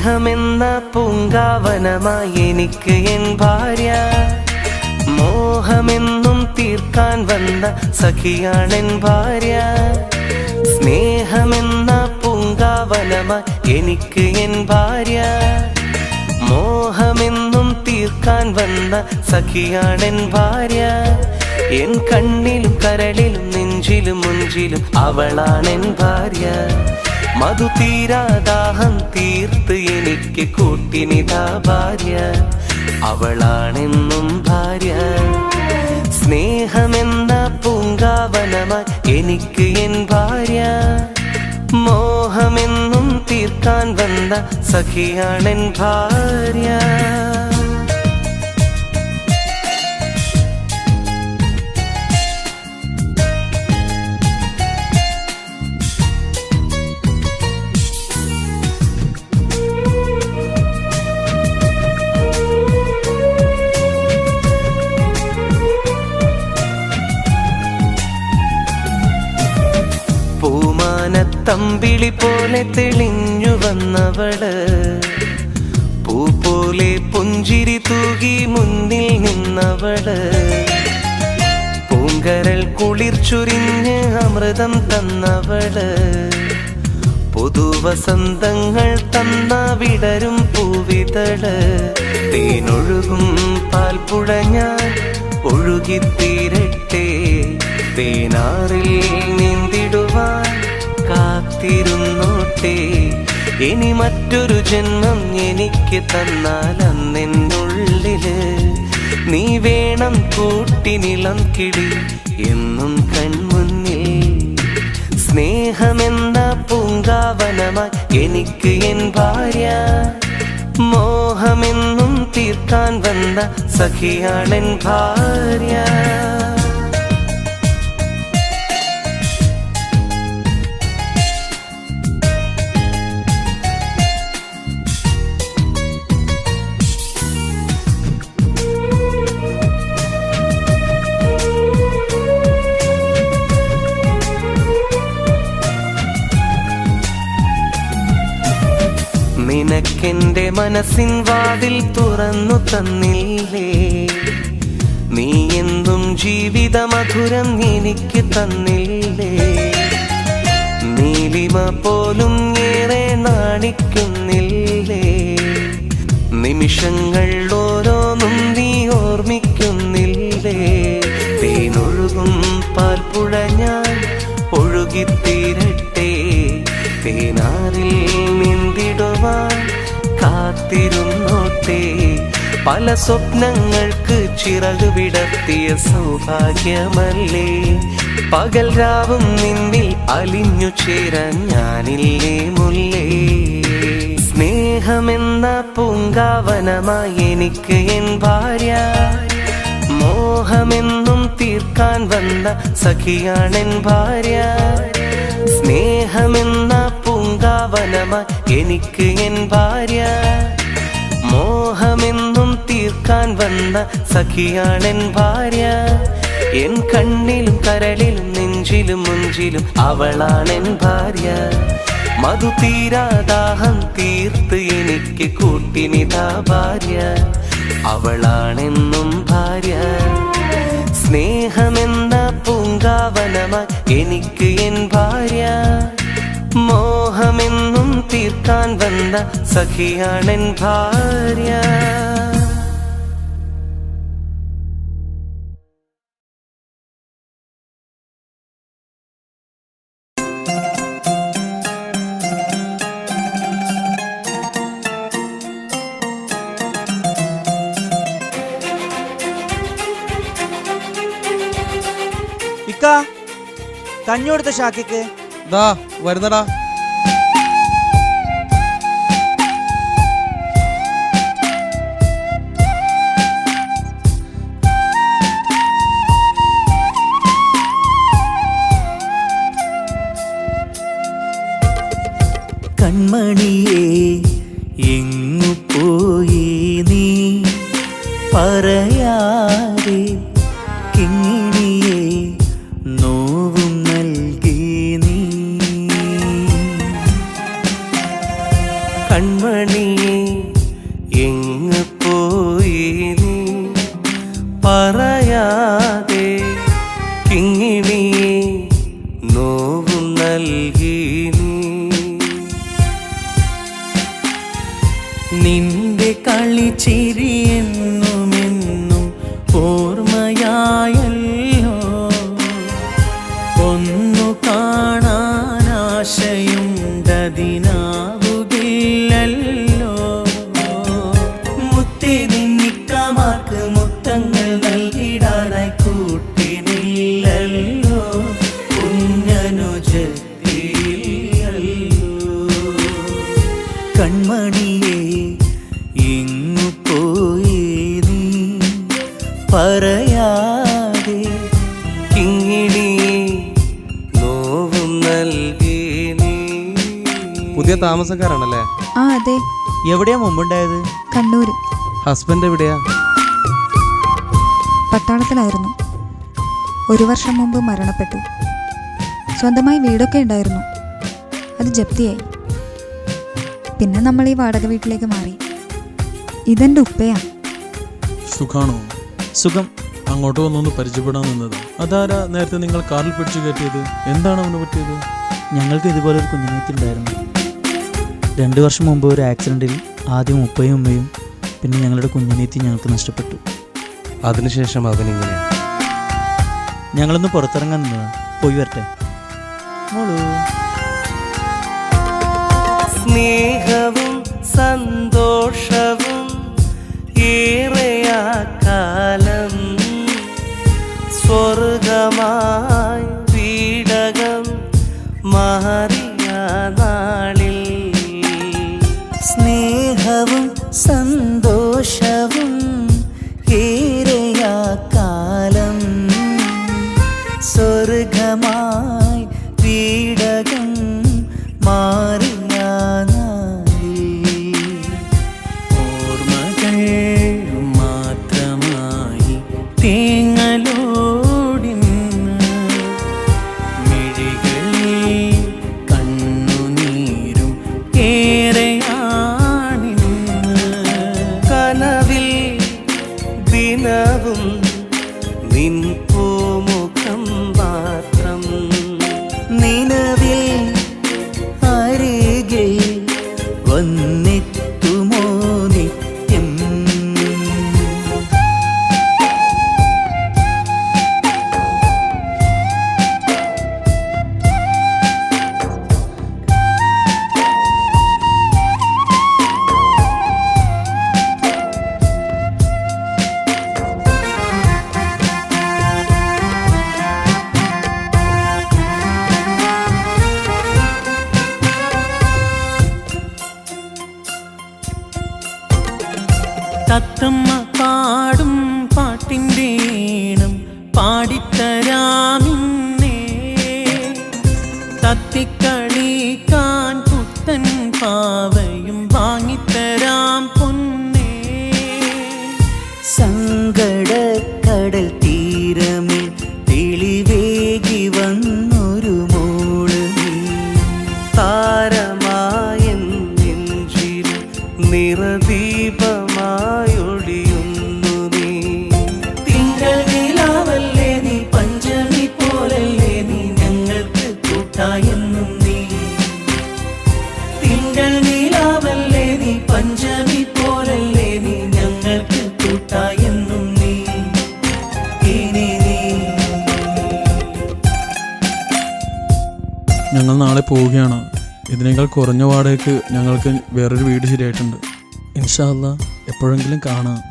സ്നേഹമെന്ന പൂങ്കാവനമായി എനിക്ക് എൻ ഭാര്യ. മോഹമെന്നും തീർക്കാൻ വന്ന സഖിയാണെൻ ഭാര്യ. സ്നേഹമെന്ന പൂങ്കാവനമായി എനിക്ക് എൻ ഭാര്യ. മോഹമെന്നും തീർക്കാൻ വന്ന സഖിയാണെൻ ഭാര്യ. എൻ കണ്ണിലും കരളിലും നെഞ്ചിലും മുഞ്ചിലും അവളാണെൻ ഭാര്യ. മധു തീരാദാഹം തീർത്ത് എനിക്ക് കൂട്ടിനിതാ ഭാര്യ. അവളാണെന്നും ഭാര്യ. സ്നേഹമെന്ന പൂങ്കാവനമായി എനിക്ക് എൻ ഭാര്യ. മോഹമെന്നും തീർക്കാൻ വന്ന സഖിയാണെൻ ഭാര്യ. തമ്പിളി പോലെ തെളിഞ്ഞു വന്നവള്, പൂ പോലെ പുഞ്ചിരി തൂകി മുന്നിൽ നിന്നവള്, പൂങ്കരൽ കുളിർ ചുരിഞ്ഞ് അമൃതം തന്നവള്, പുതുവസന്തങ്ങൾ തന്ന വിടരും പൂവിതള്, തേനൊഴുകും പാൽപ്പുഴ ഞാൻ ഒഴുകിത്തീരട്ടെ, തേനാറിൽ നീന്തിടുവാൻ കാത്തിരുന്നോട്ടെ, ഇനി മറ്റൊരു ജന്മം എനിക്ക് തന്നാൽ അന്നെന്നുള്ളില് നീ വേണം കൂട്ടിനിളം കിളി എന്നും കൺമുന്നിൽ. സ്നേഹമെന്ന പൂങ്കാവനമായി എനിക്ക് എൻ ഭാര്യ. മോഹമെന്നും തീർക്കാൻ വന്ന സഖിയാണെൻ ഭാര്യ. നിനക്കെന്റെ മനസ്സിൻ വാതിൽ തുറന്നു തന്നില്ലേ, നീ എന്തും ജീവിത മധുരം എനിക്ക് തന്നില്ലേ, നീലിമ പോലും ഏറെ നാണിക്കുന്നില്ലേ, നിമിഷങ്ങൾ ഓരോന്നും നീ ഓർമ്മിക്കുന്നില്ലേ, തേനൊഴുകും പാൽപ്പുഴ ഞാൻ ഒഴുകിത്തീരട്ടെ, തേനാറിൽ നീന്തിടുവാൻ കാത്തിരുന്നോട്ടെ, പല സ്വപ്നങ്ങൾക്ക് ചിറകു വിടർത്തിയ സൗഭാഗ്യമല്ലേ, പകൽ രാവും നിന്നിൽ അലിഞ്ഞു ചേരാൻ ഞാനില്ലേ മുല്ലേ. സ്നേഹമെന്ന പൂങ്കാവനമായി എനിക്ക് എൻ ഭാര്യ. മോഹമെന്നും തീർക്കാൻ വന്ന സഖിയാണെൻ ഭാര്യ. സ്നേഹമെന്ന പൂങ്കാവനമായി എനിക്ക് എൻ ഭാര്യ. മോഹമെന്നും തീർക്കാൻ വന്ന സഖിയാണെൻ ഭാര്യ. എൻ കണ്ണിലും കരളിലും നെഞ്ചിലും മുഞ്ചിലും അവളാണെൻ ഭാര്യ. മധു തീരാദാഹം തീർത്ത് എനിക്ക് കൂട്ടിനിതാ ഭാര്യ. അവളാണെന്നും ഭാര്യ. സ്നേഹമെന്ന പൂങ്കാവനമായി എനിക്ക് എൻ ഭാര്യ. മോഹമെന്നും തീർക്കാൻ വന്ന സഖിയാണെൻ ഭാര്യ. കഞ്ഞി കൊടുത്ത ഷാക്കിക്ക് ദാ വരുന്നടാ. കൺമണിയേ എങ്ങു പോയി നീ പറയാതെ, കിങ്ങിണിയേ നോവും നൽകി നീ. കൺമണിയെ എങ്ങ് പോയി നീ പറയാതെ കിങ്ങിണിയെ നോവും നൽകി നീ. നിന്റെ കളിച്ചിരി എന്നുമെന്നും ഓർമ്മയായല്ലോ. ഒന്നു കാണാൻ ആശയുണ്ടതിനാവുകില്ലല്ലോ. മുത്തേ നിന്നിക്കമാർക്ക് മുത്തങ്ങൾ നൽകിടാനായി കൂട്ടിനില്ലല്ലോ. കുഞ്ഞനുജത്തിയില്ലല്ലോ. കൺമണിയെ എങ്ങു പോയി നീ പറയാതെ കിങ്ങിണിയെ നോവും നൽകി നീ. പുതിയ താമസക്കാരാണല്ലേ? ആ അതെ, എവിടെയാ മുമ്പുണ്ടായത്? കണ്ണൂര്. ഹസ്ബൻഡ് എവിടെയാ? പട്ടാളത്തിലായിരുന്നു. 1 വർഷം മുമ്പ് മരണപ്പെട്ടു. സ്വന്തമായി വീടൊക്കെ ഉണ്ടായിരുന്നു, അത് ജപ്തിയായി. പിന്നെ നമ്മൾ ഈ വാടക വീട്ടിലേക്ക് മാറി. ഇതെൻ്റെ ഉപ്പയാ. സുഖാണോ? സുഖം. അങ്ങോട്ട് വന്നൊന്ന് പരിചയപ്പെടാൻ നിന്നത്. അതാരാ നേരത്തെ നിങ്ങൾ കാറിൽ പിടിച്ചു കയറ്റിയത്? എന്താണ് അവന് പറ്റിയത്? ഞങ്ങൾക്ക് ഇതുപോലൊരു കുഞ്ഞുനീത്തുണ്ടായിരുന്നു. 2 വർഷം മുമ്പ് ഒരു ആക്സിഡൻറ്റിൽ ആദ്യം ഉപ്പയും ഉമ്മയും പിന്നെ ഞങ്ങളുടെ കുഞ്ഞുനീത്തി ഞങ്ങൾക്ക് നഷ്ടപ്പെട്ടു. അതിനുശേഷം അവനിങ്ങനെ. ഞങ്ങളൊന്ന് പുറത്തിറങ്ങാൻ നിന്നതാ. പോയി വരട്ടെ മോളൂ. സ്നേഹവും സന്തോഷവും ഏറെയാ കാലം സ്വർഗമായി വീടകം മാറിയ നാളിൽ. സ്നേഹവും സന്തോഷവും ഏറെയാ കാലം സ്വർഗമായി വീടകം മാറിയ നാളിൽ. ഓർമ്മകൾ മാത്രമായി തേങ്ങലോടിന്ന് മിഴികളിൽ കണ്ണുനീരും ഏറെയാണിന്ന്. കനവിൽ ദിനവും നിൻ പൂമുഖം മാത്രം. നിലവിൽ അരികെ വന്നെത്തുമോ നിത്യം. തത്തമ്മ പാടും പാട്ടിൻ്റെ ഈണം പാടിത്തരാമിന്നേ. തത്തിക്കളിക്കാൻ പുത്തൻ പാവയും വാങ്ങിത്തരാം പൊന്നേ. സങ്കടക്കടൽ തീരമിൽ തെളിവേകി വന്നൊരു മോള് നീ. താരമായെൻ നെഞ്ചിൽ നിറദീപമായൊളിയുന്നു നീ. തിങ്കൾ നിലാവല്ലേ നീ, പഞ്ചമി പോലല്ലേ നീ, ഞങ്ങൾക്ക് കൂട്ടായെന്നും നീ. തിങ്കൾ നിലാവല്ലേ നീ, പഞ്ചമി പോലല്ലേ നീ, ഞങ്ങൾക്ക് കൂട്ടായെന്നും നീ. ഇനി നീ ഞങ്ങൾ നാളെ പോവുകയാണ്. ഇതിനേക്കാൾ കുറഞ്ഞ വാടകയ്ക്ക് ഞങ്ങൾക്ക് വേറൊരു വീട് ശരിയായിട്ടുണ്ട്. ഇൻഷാ അല്ലാ എപ്പോഴെങ്കിലും കാണാം.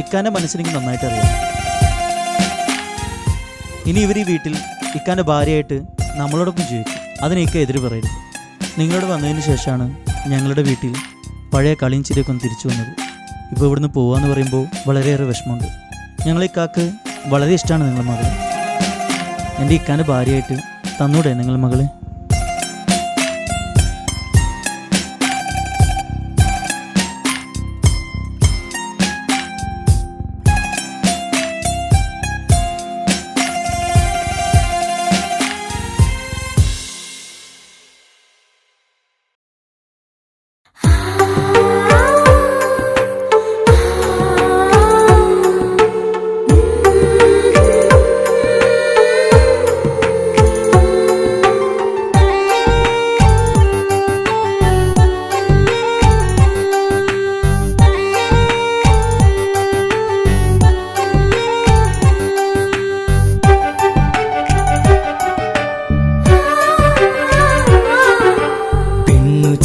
ഇക്കാൻ്റെ മനസ്സിനെനിക്ക് നന്നായിട്ട് അറിയാം. ഇനി ഇവർ ഈ വീട്ടിൽ ഇക്കാൻ്റെ ഭാര്യയായിട്ട് നമ്മളോടൊപ്പം ജീവിക്കും. അതിന് ഇക്ക എതിര് പറയരുത്. നിങ്ങളോട് വന്നതിന് ശേഷമാണ് ഞങ്ങളുടെ വീട്ടിൽ പഴയ കളിയും ചിരിയൊക്കെ ഒന്ന് തിരിച്ചു വന്നത്. ഇപ്പോൾ ഇവിടുന്ന് പോവാന്ന് പറയുമ്പോൾ വളരെയേറെ വിഷമമുണ്ട്. ഞങ്ങളെ ഇക്കാക്ക് വളരെ ഇഷ്ടമാണ് നിങ്ങളുടെ മകൾ. എൻ്റെ ഇക്കാൻ്റെ ഭാര്യയായിട്ട് തന്നൂടെ നിങ്ങളുടെ മകളെ?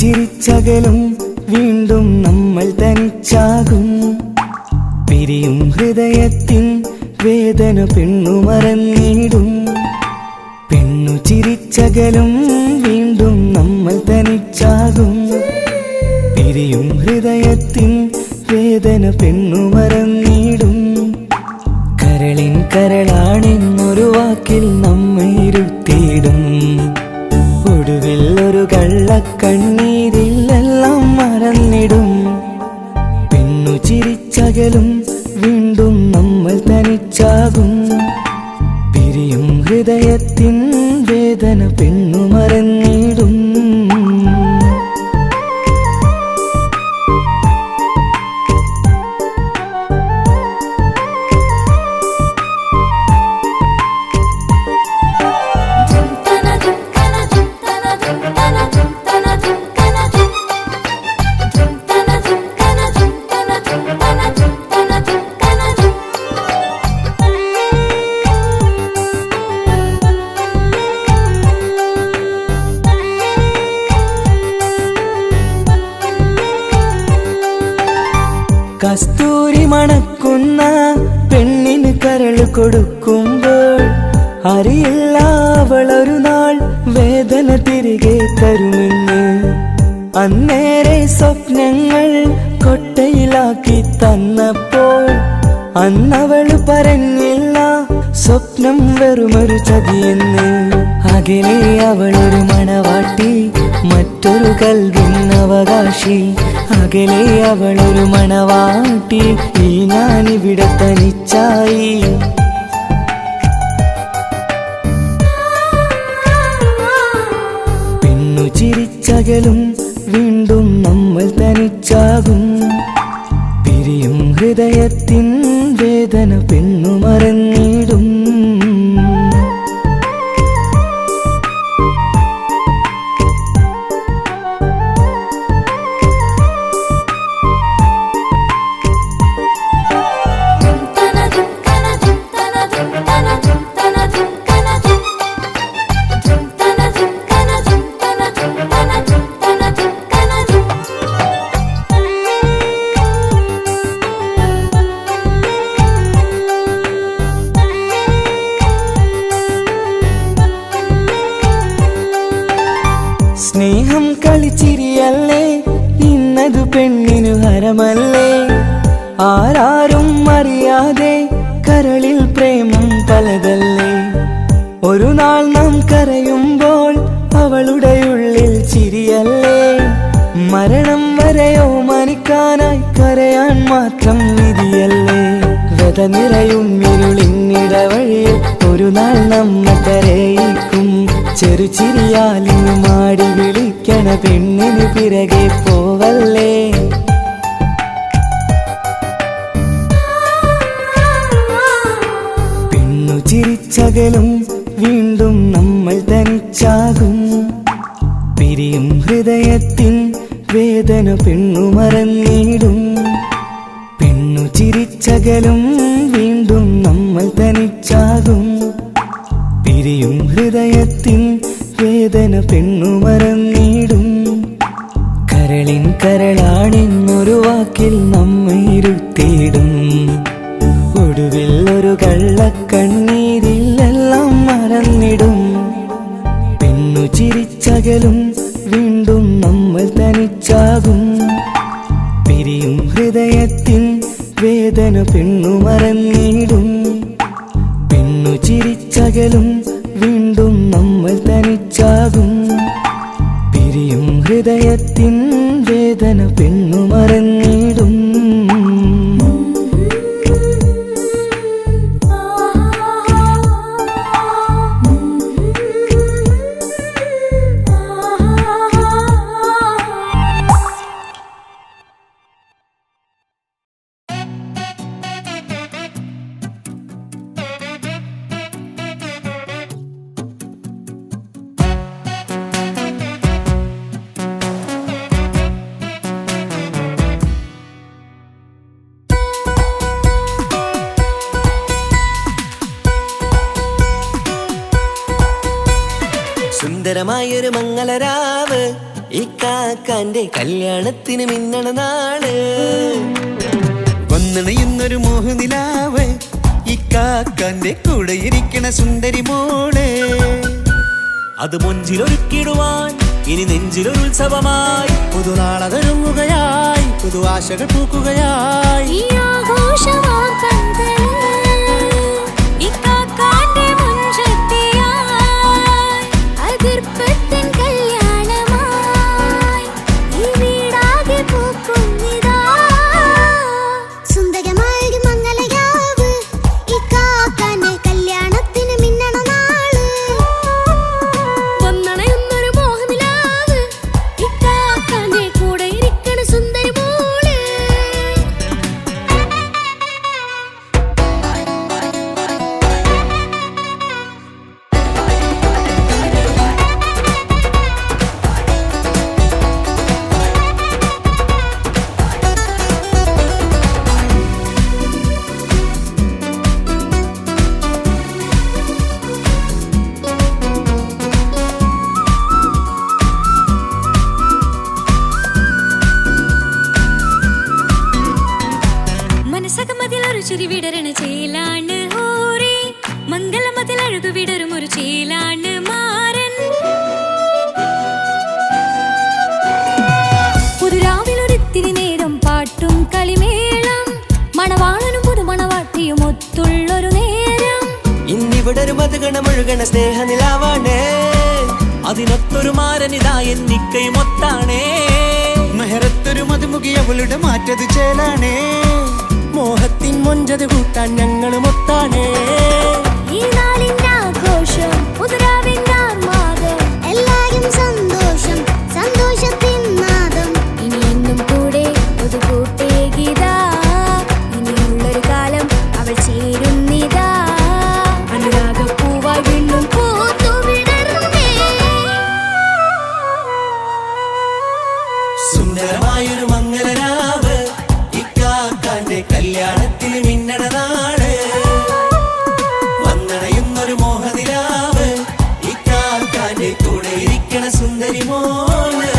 ചിരിച്ചകലും വീണ്ടും നമ്മൾ തനിച്ചാകും. പിരിയും ഹൃദയത്തിൻ വേദന പെണ്ണു മറന്നിടും. പെണ്ണു ചിരിച്ചകലും വീണ്ടും നമ്മൾ തനിച്ചാകും. പിരിയും ഹൃദയത്തിൻ വേദന പെണ്ണു മറന്നിടും. കരളിൻ കരളാണെന്നൊരു വാക്കിൽ നമ്മെ ഇരുത്തിയിടും. ഒടുവിൽ ഒരു കള്ളക്കണ്ണീരിലെല്ലാം മറന്നിടും. പെണ്ണു ചിരിച്ചകലും വീണ്ടും നമ്മൾ തനിച്ചാകും. പിരിയും ഹൃദയത്തിൻ വേദന പെണ്ണു മറന്നിടും. കസ്തൂരി മണക്കുന്ന പെണ്ണിന് കരള് കൊടുക്കുമ്പോൾ അറിയില്ല അവളൊരു നാൾ വേദന തിരികെ തരുമെന്ന്. അന്നേരെ സ്വപ്നങ്ങൾ കൊട്ടയിലാക്കി തന്നപ്പോൾ അന്നവള് പറഞ്ഞില്ല സ്വപ്നം വെറുമൊരു ചതിയെന്ന്. അകലെ അവളൊരു മണവാട്ടി, മറ്റൊരു കൽവിൻ അവകാശി. അകലെ അവളൊരു മണവാട്ടി, ഈ ഞാനിവിടെ തനിച്ചായി. പെണ്ണു ചിരിച്ചകലും വീണ്ടും നമ്മൾ തനിച്ചാകും. പിരിയും ഹൃദയത്തിൻ വേദന പെണ്ണു മറന്നിടും. സ്നേഹം കളിച്ചിരിയല്ലേ, ഇന്നതു പെണ്ണിനു ഹരമല്ലേ. ആരാരും അറിയാതെ കരളിൽ പ്രേമം പലതല്ലേ. ഒരു നാൾ നാം കരയുമ്പോൾ അവളുടെ ഉള്ളിൽ ചിരിയല്ലേ. മരണം വരെയോ മനിക്കാനായി കരയാൻ മാത്രം വിധിയല്ലേ. വ്യത നിറയും ഇരുളിന്നിടവഴിയിൽ ഒരു നാൾ നമ്മെ കരയിക്കും. ചെറുചിരിയാലിനു മാടി വിളിക്കണ പെണ്ണിന് പിറകെ പോവല്ലേ. പെണ്ണു ചിരിച്ചകലും വീണ്ടും നമ്മൾ തനിച്ചാകും. പിരിയും ഹൃദയത്തിൻ വേദന പെണ്ണു മറന്നിടും. പെണ്ണു ചിരിച്ചകലും വീണ്ടും നമ്മൾ തനിച്ചാകും. പിരിയും ഹൃദയത്തിൻ വേദന പെണ്ണു മറന്നിടും. കരളിൻ കരളാണെന്നൊരു വാക്കിൽ നമ്മെ ഇരുത്തിയിടും. ഒടുവിൽ ഒരു കള്ളക്കണ്ണീരിലെല്ലാം മറന്നിടും. പെണ്ണു ചിരിച്ചകലും വീണ്ടും നമ്മൾ തനിച്ചാകും. പിരിയും ഹൃദയത്തിൻ വേദന പെണ്ണു മറന്നിടും. പെണ്ണു ചിരിച്ചകലും വീണ്ടും നമ്മൾ തനിച്ചാകും. പിരിയും ഹൃദയത്തിൻ വേദന പെണ്ണു മറന്നിടും. സുന്ദരമായൊരു മംഗളരാവ് ഈ കാക്കാന്റെ കല്യാണത്തിന് മിന്നണ നാള്. വന്നണയുന്നൊരു മോഹനിലാവ് ഈ കാക്കാന്റെ കൂടെ ഇരിക്കണ സുന്ദരി മോള്. അത് മുഞ്ചിലൊരുക്കിടുവാൻ ഇനി നെഞ്ചിലൊരു ഉത്സവമായി പുതുനാളതൊരുങ്ങുകയായി പുതു ആശകൾ പൂക്കുകയായി. ചിരി വിടരണ ചേലാണ് ഓരേ മംഗളമതിൽ അഴകു വിടരും ഒരു ചേലാണ് മാരൻ. പുതുരാവിലൊരിത്തിരി നേരം പാട്ടും കളിമേളം മണവാളനും പുതുമണവാട്ടിയും ഒത്തുള്ളൊരു നേരം. ഇന്നിവിടെ ഒരു മധുഗണമൊഴുകണ സ്നേഹനിലാവാണേ അതിനൊത്തൊരു മാരനിതാ എന്നിക്കയും ഒത്താണേ. മെഹറത്തൊരു മധുമുഖി അവളുടെ മാറ്റത് ചേലാണേ. മോഹത്തിൻ മൊഞ്ചത് കൂട്ടാൻ ഞങ്ങളും ഒത്താണേ. ഈ നാളിന്റെ ആഘോഷം പുതുരാവിന്റെ ആർമാദം എല്ലാരും സന്തോഷം സന്തോഷത്തിൻ നാദം. ഇനി എന്നും കൂടെ പുതുകൂട്ടേ ഗീതാ ഇനിയുള്ളൊരു കാലം അവൾ ചേരുന്നിതാ. അനുരാഗപ്പൂവായി വീണ്ടും പൂത്തു വിടർന്നേ. സുന്ദരമായൊരു മംഗളരാവ് ഇക്കാക്കാന്റെ കല്യാണത്തിന് മിന്നണ നാള്. വന്നണയുന്നൊരു മോഹനിലാവ് ഇക്കാക്കാന്റെ കൂടെ ഇരിക്കണ സുന്ദരി മോള്.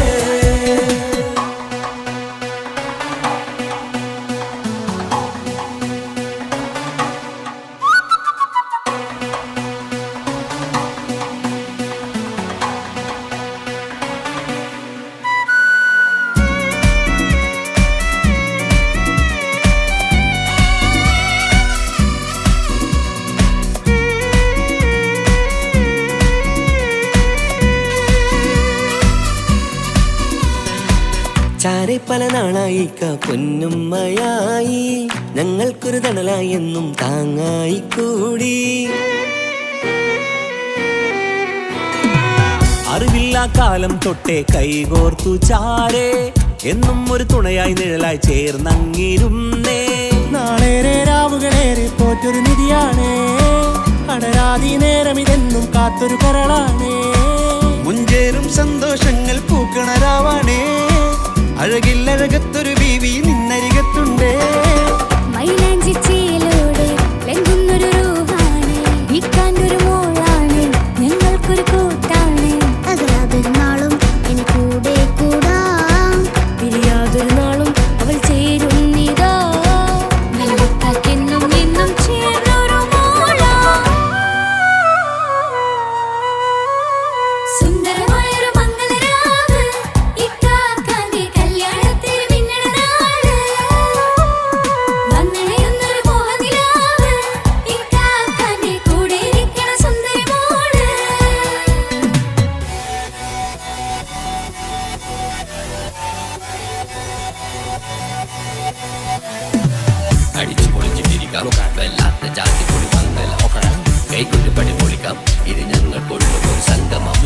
ചാരെ പല നാളായി പൊന്നുമ്മയായി ഞങ്ങൾക്കൊരു തണലായി എന്നും താങ്ങായി കൂടി. അറിവില്ലാ കാലം തൊട്ടേ കൈകോർത്തു ചാരെ എന്നും ഒരു തുണയായി നിഴലായി ചേർന്നങ്ങിരുന്നേ. നാളേറെ രാവുകളേറെ പോറ്റൊരു നിധിയാണേ. അടരാതി നേരം ഇതെന്നും കാത്തൊരു കരളാണേ. മുഞ്ചേറും സന്തോഷങ്ങൾ പൂക്കണരാവാണേ. അഴകില്ലഴകത്തൊരു ബീവി നിന്നരികത്തുണ്ടേ. മൈലാഞ്ചി ചേലോടെ ലംഘുന്നൊരു രൂപാണ് വീക്കാണ്ടൊരു മോളാണ് ഞങ്ങൾക്കൊരു കൂട്ടാണ്. അകലാതൊരു നാളും ഇനി കൂടെ കൂടാം പിരിയാതൊരു നാളും അവൾ ചേരുന്നിതാ. എന്നും എന്നും ചേർന്നൊരു മോളാ. സുന്ദരമായൊരു മംഗളരാവ് ഇക്കാക്കാന്റെ കല്യാണത്തിന് മിന്നണ നാള്. പൊളിക്കാം വല്ലാത്ത ജാതി പൊളി മംഗലം കൈകൊണ്ടുപടി പൊളിക്കാം ഇത് ഞങ്ങൾക്കുള്ള ഒരു സംഗമം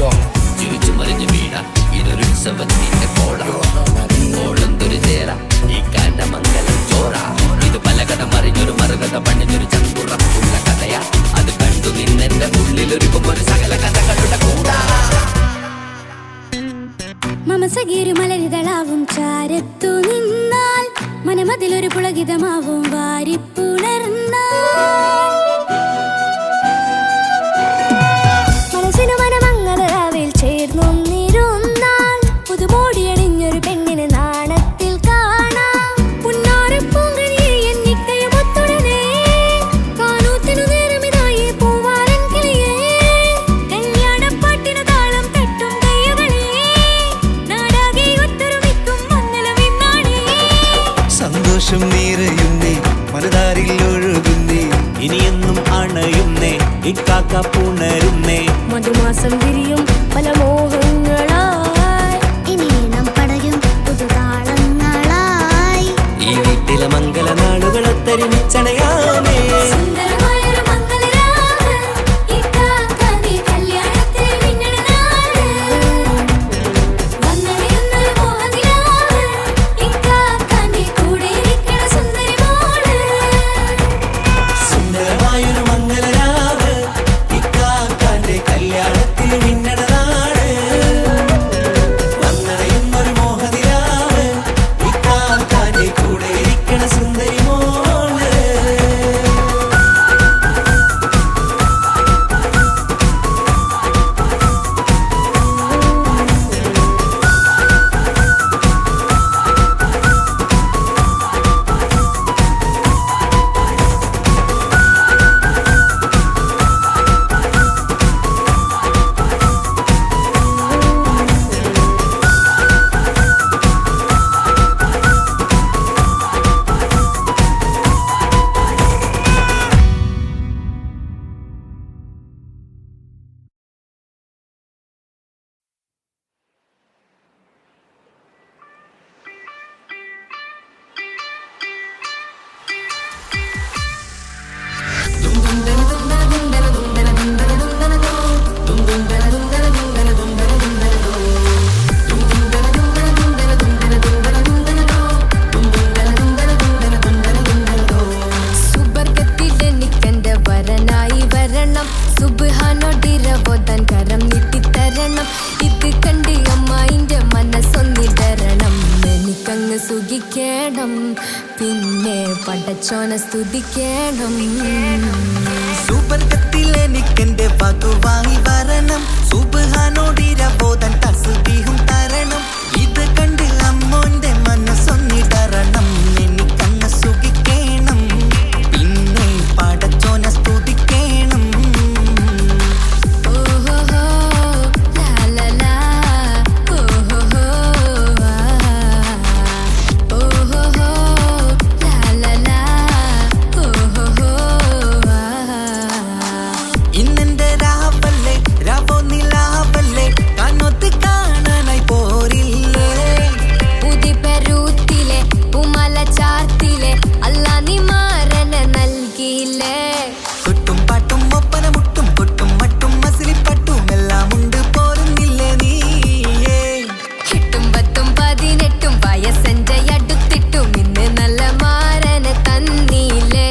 ചിരിച്ചു മറിഞ്ഞു വീണ ഇതൊരു ഉത്സവത്തിന്റെ കോളന്തൊരു ചേര ഈ കാണ്ട മംഗലം ചോറ ഇത് പല കഥ മറിഞ്ഞൊരു മറുകഥ പണിഞ്ഞൊരു ചങ്കുറപ്പുള്ള കഥയാ അത് കണ്ടു നിന്നെന്റെ ഉള്ളിലൊരുക്കുമ്പോൾ സകല കഥകളുടെ കൂടാ മമസഗീരു മലരിതളാവും ചാരത്തു നിന്നാൽ മനമതിലൊരു പുളകിതമാവും വാരിപ്പുണർന്നാൽ മനസ്സിനു മനമംഗളരാവിൽ ചേർന്നൊന്നിരുന്നാൽ പുതുമോടിയണിഞ്ഞൊരു പെണ്ണിന് നാണത്തിൽ കാണാം പുന്നാരപ്പൂങ്കണിയെ എന്നിക്കയുമൊത്തുടനെ കാനൂത്തിനു നേരമിതായി പൂവാരൻ കിളിയേ കല്യാണപ്പാട്ടിനു താളം തട്ടും കയ്യുകളെ നാടാകെ ഒത്തൊരുമിക്കും മംഗളമെന്നാണേ സന്തോഷം നിറയുന്നേ മനതാരിൽ ഒഴുകുന്നേ ഇനിയെന്നും അണയുന്നേ ഇക്കാക്ക പുണരുന്നേ മധുമാസം വിരിയും പല മോഹങ്ങളായി ഇനി നാം പടരും പുതുതാളങ്ങളായി ഈ വീട്ടിലെ മംഗല നാളുകളെ തരുമിച്ചണയാമേ സുന്ദരമായൊരു മംഗളരാവ് ഇക്കാക്കാന്റെ കല്യാണത്തിൽ മിന്നണ നാള് വന്നണിയുന്നൊരു മോഹനിലാവ് ഇക്കാക്കാന്റെ കൂടെ ഇരിക്കണ സുന്ദരി മോള് സുന്ദരമായൊരു മംഗലരാവ് ഇക്കാക്കാന്റെ കല്യാണത്തിൽ മിന്നണ നാട് വന്നണയുന്നൊരു മോഹനിലാവ് ഇക്കാക്കാന്റെ കൂടെ ഇരിക്കണ സുന്ദരി മോള് സുബർഗത്തിലെനിക്കെന്റെ വരനായി വരണം സുബ്ഹാനോടിരവോദൻ കരം നീട്ടിത്തരണം ഇത് കണ്ട് അമ്മായിന്റെ മനസ്സൊന്നിടരണം എനിക്കങ്ങ് സുഖിക്കണം പിന്നെ പടച്ചോനെ സ്തുതിക്കണം സുബർഗത്തിൽ എനിക്കെന്റെ വധുവായി വരണം സുബ്ഹാനോടിരവോദൻ തസ്ബീഹും തരണം ഇത് കണ്ട് അമ്മോന്റെ മനസ്സൊന്നിടരണം എനിക്കങ്ങ് സുഖിക്കണം പിന്നെ പടച്ചോനെ സ്തുതിക്കണം ഓഹോഹോ ലാലലാ ഓഹോഹോ ഓഹോഹോ ലാലലാ ഓഹോഹോ ഇന്നെന്റെ രാവല്ലേ രാവോ നിലാവല്ലേ കണ്ണൊത്ത് കാണാനായി പോരില്ലേ ഉദിപെരൂത്തിലെ ഉമല ചാർത്തിലെ അല്ലാ നീ മാരനെ നൽകിയില്ലേ കൊട്ടും പാട്ടും ഒപ്പന മുട്ടും കൊട്ടും മട്ടും മസിലിപ്പട്ടും എല്ലാം ഉണ്ട് പോരുന്നില്ലേ നീയേ 8 10 18 വയസ്സെന്റെ അടുത്തിട്ടും ഇന്ന് നല്ല മാരനെ തന്നീലേ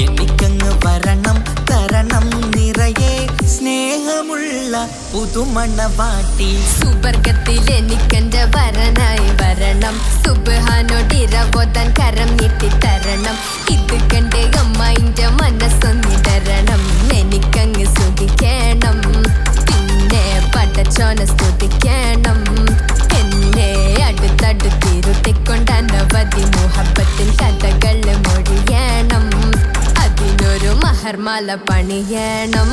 എനിക്കങ്ങ് വരണം തരണം നിറയെ സ്നേഹമുള്ള പുതുമണവാട്ടി സുബർഗത്തിൽ എനിക്കെന്റെ വരനായി വരണം സുബ്ഹാനോടിരവോദൻ കരം നീട്ടിത്തരണം ഇത് കണ്ട് അമ്മായിന്റെ മനസ്സൊന്നിടരണം എനിക്കങ്ങ് സുഖിക്കണം പിന്നെ പടച്ചോനെ സ്തുതിക്കണം എന്നെ അടുത്തടുത്തിരുത്തിക്കൊണ്ട് അനവധി മുഹബത്തിൻ കഥകൾ മൊഴിയണം അതിനൊരു മഹർമാല പണിയണം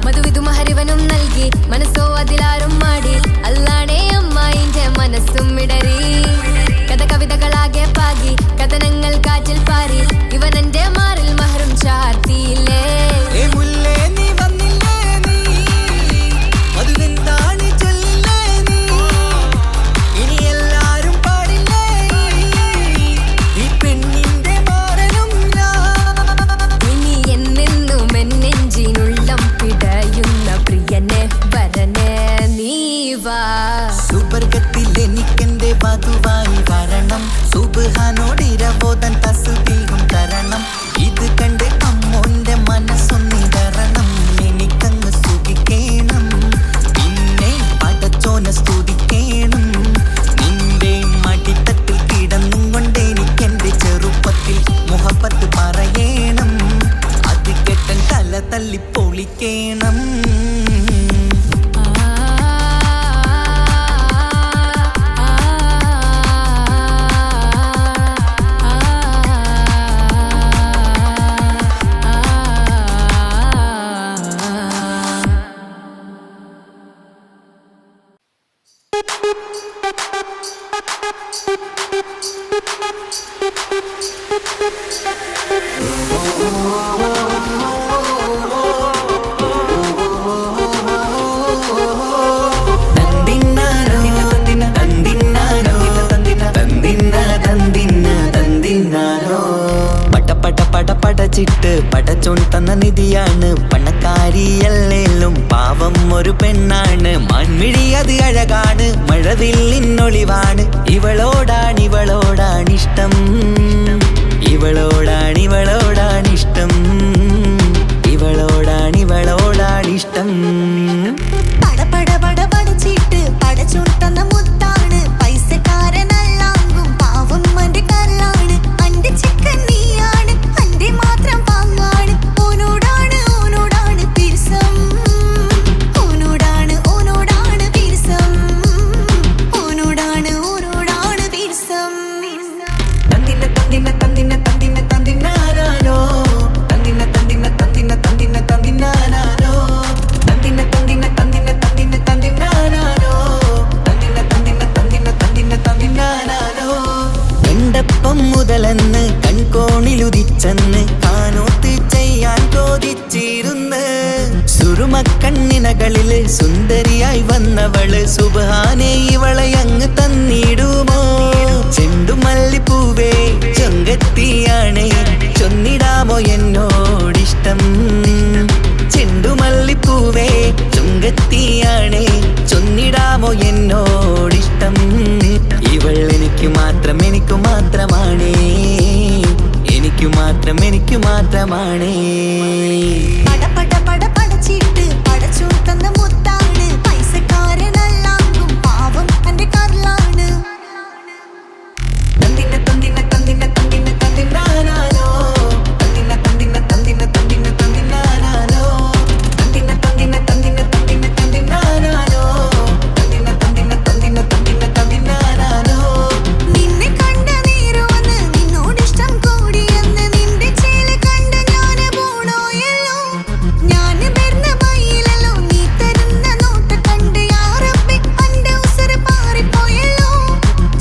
മധുവിധു മഹരിവനും നൽകി മനസ്സോ അതിലാരും മാടി അല്ലാണേ അമ്മായിന്റെ മനസ്സും ഇടറി കഥ കവിതകളാകെ പാകി കഥനങ്ങൾ കാറ്റിൽ പാറി ഇവനെന്റെ മാറിൽ മഹറും ഓതാൻ തസ്ബീഹും തരണം. ഇത് കണ്ട് അമ്മോന്റെ മനസ്സൊന്നിടറണം. എനിക്കങ്ങ് സുഖിക്കേണം, പിന്നെ പടച്ചോനെ സ്തുതിക്കേണം. നിന്റെ മടിത്തട്ടിൽ കിടന്നും കൊണ്ട് എനിക്കെന്റെ ചെറുപ്പത്തിൽ മുഹബത്ത് പറയണം. അത് കെട്ടൻ തല തല്ലി പൊളിക്കേണം. പടച്ചിട്ട് പടച്ചോൻ തന്ന നിധിയാണ്. പണക്കാരിയല്ലേലും പാവം ഒരു പെണ്ണാണ്. മാൻമിഴി അത് അഴകാണ്, മഴവില്ലിന്നൊളിവാണ്. ഇവളോടാണിഷ്ടം, ഇവളോടാണിഷ്ടം, ഇവളോടാണിഷ്ടം. പടപട പടപടച്ചിട്ട് പടച്ചോൻ തന്ന മുത്താണ്. പൈസക്കാരനല്ലാങ്കും പാവം അന്റെ കല്ലാണ്. അന്റെ ചിക്കൻ നീയാണ്, അന്റെ മാത്രം പാങ്ങാണ്. ഓനോടാണ് പിരിസം, ഓനോടാണ് പിരിസം, ഓനോടാണ് പിരിസം. തന്തിന തന്തിന തന്തിന തന്തിന തന്തിനാരോ, തന്തിന തന്തിന തന്തിന തന്തിന തന്തിനാരോ, തന്തിന തന്തിന തന്തിന തന്തിന തന്തിനാരോ, തന്തിന തന്തിന തന്തിന തന്തിന തന്തിനാരോ. കണ്ടപ്പം മുതലെന്ന് കൺകോണിലുദിച്ചെന്ന് കാനോത്ത് ചെയ്യാൻ ചോദിച്ചിരുന്ന്. സുറുമക്കണ്ണിനകളില് സുന്ദരിയായി വന്നവള് സുബ്ഹാനേ ഇവളെ അങ്ങ് തന്നിടുമോ? ചെണ്ടുമല്ലിപ്പൂവേ ചൊങ്കത്തിയാണ്, ചൊന്നിടാമോ എന്നോടിഷ്ടം? ചെണ്ടുമല്ലിപ്പൂവേ ചൊങ്കത്തിയാണ്, ചൊന്നിടാമോ എന്നോടിഷ്ടം? ഇവൾ എനിക്ക് മാത്രമാണേ, എനിക്ക് മാത്രമാണേ. പടപട പടപടച്ചിട്ട് പടച്ചോൻ തന്ന മുത്താണ്. പൈസക്കാരനല്ലാങ്കും പാവം അന്റെ കല്ലാണ്. തന്തിന തന്തിന തന്തിന തന്തിന തന്തിനാരോ, തന്തിന തന്തിന തന്തിന തന്തിന തന്തിനാരോ, തന്തിന തന്തിന തന്തിന തന്തിന തന്തിനാരോ, തന്തിന തന്തിന തന്തിന തന്തിന തന്തിനാരോ. നിന്നെ കണ്ട നേരവന്ന് നിന്നോടിഷ്ടം കൂടിയെന്ന്. നിന്റെ ചേല് കണ്ട ഞാന് പോണോയല്ലോ. ഞാന് വരുന്ന വഴിയിലല്ലോ നീ തരുന്ന നോട്ട് കണ്ട് യാ റബ്ബി അന്റെ ഉസറ് പാറിപ്പോയല്ലോ.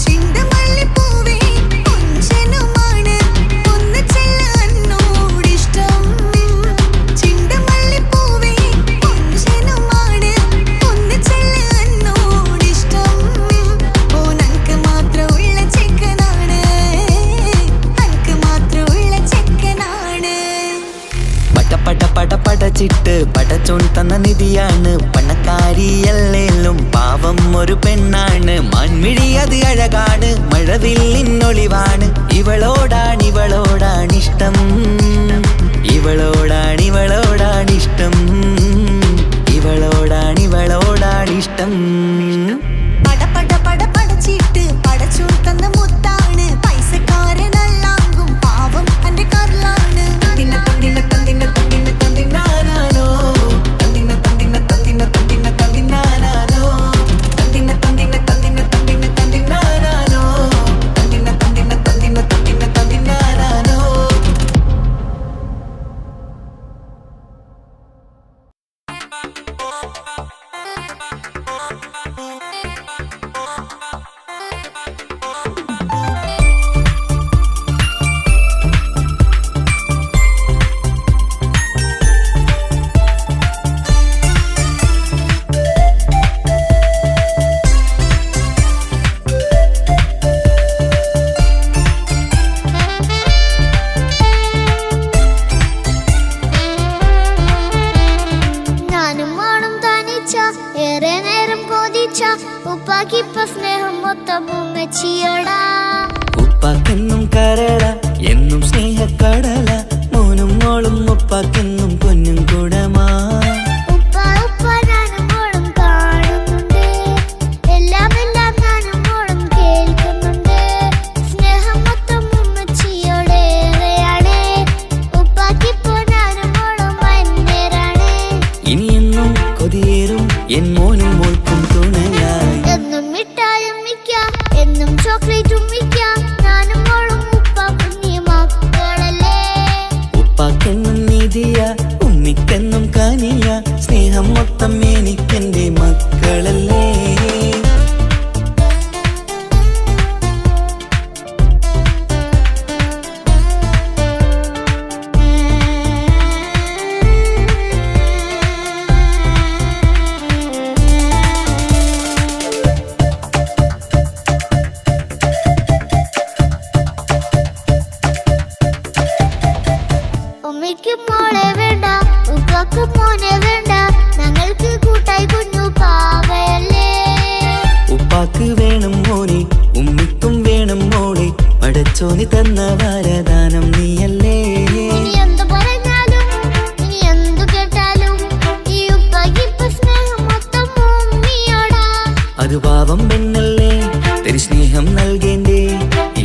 ചെണ്ടുമല്ലിപ്പൂവേ കൊഞ്ചനുമാണ്, ഒന്ന് ചെല്ല എന്നോടിഷ്ടം. ചെണ്ടുമല്ലിപ്പൂവേ കൊഞ്ചനുമാണ്, ഒന്ന് ചെല്ല എന്നോടിഷ്ടം. ഓനക്ക് മാത്രമുള്ള ചെക്കനാണ്, അനക്ക് മാത്രമുള്ള ചെക്കനാണ്. പടച്ചിട്ട് പടച്ചോൻ തന്ന നിധിയാണ്. പണക്കാരിയല്ലേലും പാവം ഒരു പെണ്ണാണ്. മാൻമിഴി അത് അഴകാണ്, മഴവില്ലിന്നൊളിവാണ്. ഇവളോടാണിഷ്ടം, ഇവളോടാണിഷ്ടം, ഇവളോടാണിഷ്ടം. പടപട പടപടച്ചിട്ട് പടച്ചോൻ തന്ന മുത്താണ്. പൈസക്കാരനല്ലാങ്കും പാവം അന്റെ കല്ലാണ്. തന്തിന തന്തിന തന്തിന തന്തിന തന്തിനാരോ, തന്തിന തന്തിന തന്തിന തന്തിന തന്തിനാരോ, തന്തിന തന്തിന തന്തിന തന്തിന തന്തിനാരോ, തന്തിന തന്തിന തന്തിന തന്തിന തന്തിനാരോ. ഉപ്പാക്കിപ്പ സ്നേഹം മൊത്തം ഉമ്മച്ചിയോടാ. ഉപ്പാക്കെന്നും കരള ഉമ്മിക്ക് മോളെ വേണ്ട, ഉപ്പാക്ക് മോനെ വേണ്ട, ഞങ്ങൾക്ക് കൂട്ടായി കുഞ്ഞു പാവയല്ലേ. ഉപ്പാക്ക് വേണം മോനെ, ഉമ്മിക്കും വേണം മോളെ, പടച്ചോനി തന്ന വരദാനം നീയല്ലേ. ഇനി എന്തു പറഞ്ഞാലും ഇനി എന്തു കേട്ടാലും ഈ ഉപ്പാക്ക് ഇപ്പൊ സ്നേഹം മൊത്തം ഉമ്മിയോടാ. അത് പാവം പെണ്ണല്ലേ, തരി സ്നേഹം നൽകേണ്ടേ,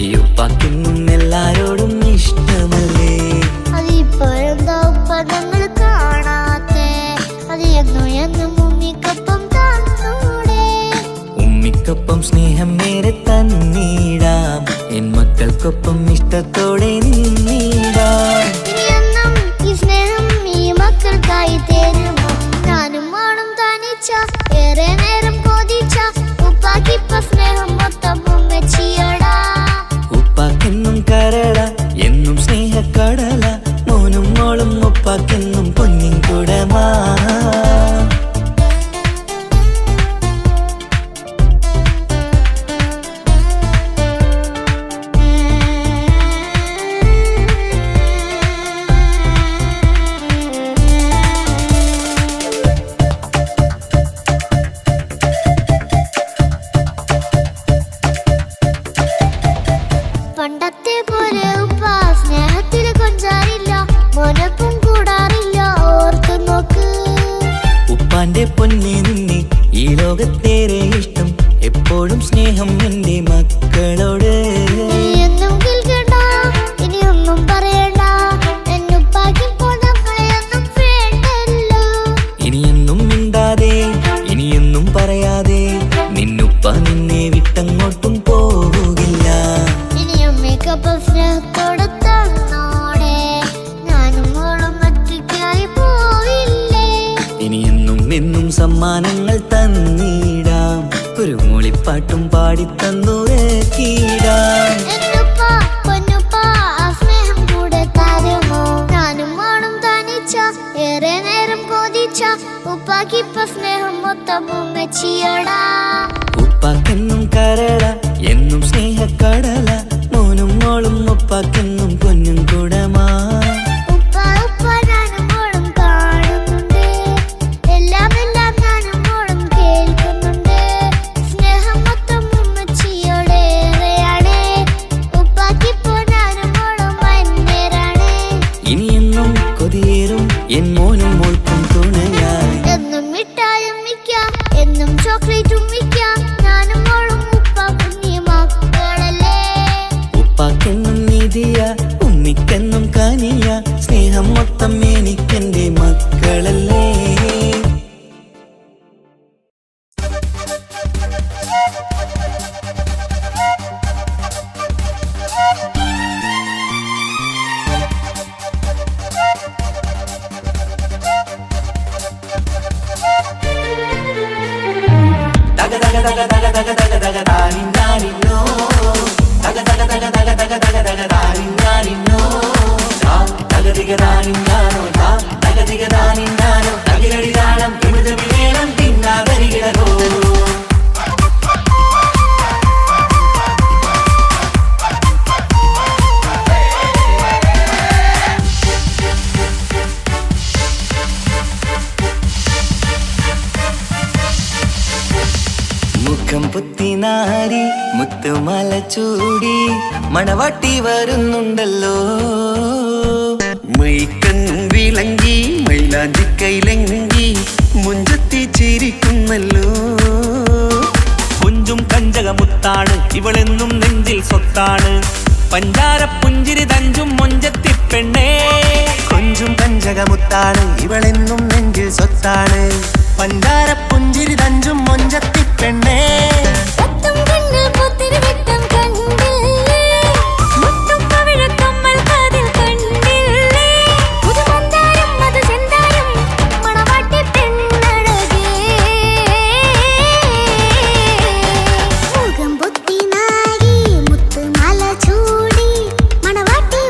ഈ ഉപ്പാക്കിന്നും എല്ലാരോടും ഇഷ്ടമല്ലേ. അതിപ്പോഴെന്താ ഉപ്പ ഞങ്ങൾ കാണാത്തെ, അത് എന്നും എന്നും ഉമ്മിക്കൊപ്പം തന്നൂടെ. ഉമ്മിക്കൊപ്പം സ്നേഹം നേരെ തന്നീടാം, എൻ മക്കൾക്കൊപ്പം ഇഷ്ടത്തോടെ നിന്നീടാം. ഇനിയെന്നും ഈ സ്നേഹം ഈ മക്കൾക്കായി തരുമോ? ഞാനും വേണം തനിച്ച ഏറെ നേരം കൊതിച്ച ഉപ്പാക്കിപ്പ സ്നേഹം മൊത്തം ഉമ്മച്ചിയോടാ. ഉപ്പാക്കെന്നും കരള എന്നും സ്നേഹക്കടല, മോനും മോളും ഉപ്പാക്കെന്നും പൊന്നിൻ കുടമാ. പണ്ടത്തെ പോലെ ഉപ്പ സ്നേഹത്തിൽ കൊഞ്ചാറില്ല, മോനൊപ്പം കൂടാറില്ല, ഓർത്തു നോക്ക്. ഉപ്പാന്റെ പൊന്നെ നിന്നെ ഈ ലോകത്തേറെ ഇഷ്ടം, എപ്പോഴും സ്നേഹം എന്റെ മക്കളോട്. ഇനിയൊന്നും കേൾക്കണ്ട, ഇനിയൊന്നും പറയണ്ട, എന്നുപ്പാക്കിപ്പോൾ നമ്മളെയൊന്നും വേണ്ടല്ലോ. ഇനിയൊന്നും മിണ്ടാതെ ഇനിയൊന്നും പറയാതെ നിന്നുപ്പ നിന്നെ വിട്ടങ്ങോട്ടും പോവുകില്ല. ഇനിയും മേക്കപ്പ് സ്നേഹത്തോടെ തന്നോടെ, ഞാനും മോളും ഒറ്റയ്ക്കായി പോവില്ലേ. ഇനിയെന്നും എന്നും സമ്മാനങ്ങൾ തന്നിടാം, ഒരു മൂളിപ്പാട്ടും പാടിത്തന്നുറക്കിടാം. എന്നുപ്പ പൊന്നുപ്പ ആ സ്നേഹം കൂടെ തരുമോ? ഞാനും മോളും തനിച്ച ഏറെ നേരം കൊതിച്ച ഉപ്പാക്കിപ്പ സ്നേഹം മൊത്തം ഉമ്മച്ചിയോടാ. ഉപ്പാക്കെന്നും കരള എന്നും സ്നേഹക്കടല, മോനും മോളും ഉപ്പാക്കെന്നും പൊന്നും കുടമാ. ഉപ്പ ഉപ്പ ഞാനും മോളും കാണുന്നുണ്ട്, എല്ലാം എല്ലാം ഞാനും മോളും കേൾക്കുന്നുണ്ട്. സ്നേഹം മൊത്തം ഉമ്മച്ചിയോടേറെയാണ്, ഉപ്പാക്കിപ്പോ ഞാനും മോളും അന്യരാണ്. ഇനിയെന്നും കൊതിയേറും എൻ മോനും മോൾക്കും തുണയായി. എന്നും മിഠായും മിക്കാം, എന്നും ചോക്ലേറ്റും മിക്കാം, ഞാനും മോളും ഉപ്പ കുഞ്ഞി മക്കളല്ലേ. ഉപ്പാക്കെന്നും നിധിയ ഉമ്മിക്കെന്നും കനിയ, സ്നേഹം മൊത്തം എനിക്കെന്റെ മക്കളല്ലേ. തക തക തക തക തക തക തക താനിന്നാനിന്നോ, തക തക തക തക തക തക തക താനിന്നാനിന്നോ, തകതികതാനിന്നാനോ തകതികതാനിന്നാനോ, തകിലടി താളം ഇമിതമി വേണം തിന്നാതരികിടോ. മുഖം പുത്തിനാരി മുത്തുമല ചൂടി മണവാട്ടി വരുന്നുണ്ടല്ലോ. മൈക്കണ്ണും വിളങ്ങി മൈലാഞ്ചി കൈലങ്കി മുഞ്ചത്തി ചിരിക്കുന്നല്ലോ. കൊഞ്ചും കഞ്ചകമുത്താണ് ഇവളെന്നും നെഞ്ചിൽ സ്വത്താണ്, പഞ്ചാര പുഞ്ചിരി തഞ്ചും മൊഞ്ചത്തി പെണ്ണേ. കൊഞ്ചും കഞ്ചകമുത്താണ് ഇവളെന്നും നെഞ്ചിൽ സ്വത്താണ്, പഞ്ചാര പുഞ്ചിരി തഞ്ചും മൊഞ്ചത്തി പെണ്ണേ. പത്തും കണ്ണിൽ പുത്തിരി വെട്ടം കണ്ടില്ലേ, മുത്തും പവിഴക്കമ്മൽ കാതിൽ കണ്ടില്ലേ, പുതുമന്ദാരം അത് ചെന്താരം മണവാട്ടി പെണ്ണഴകേ. മുഖം പൊത്തി നാരി മുത്തുമാല ചൂടി മണവാട്ടി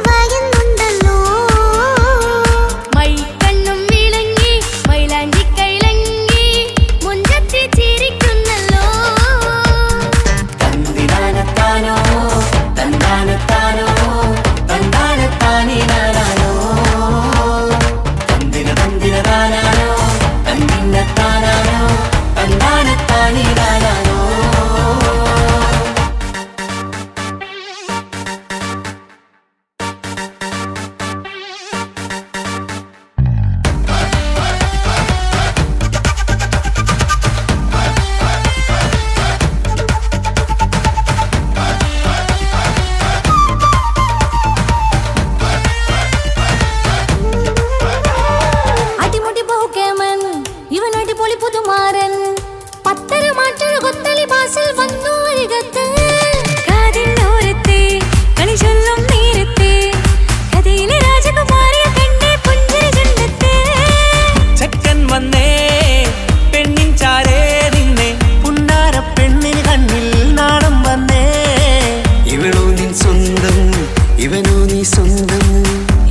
സ്വന്തം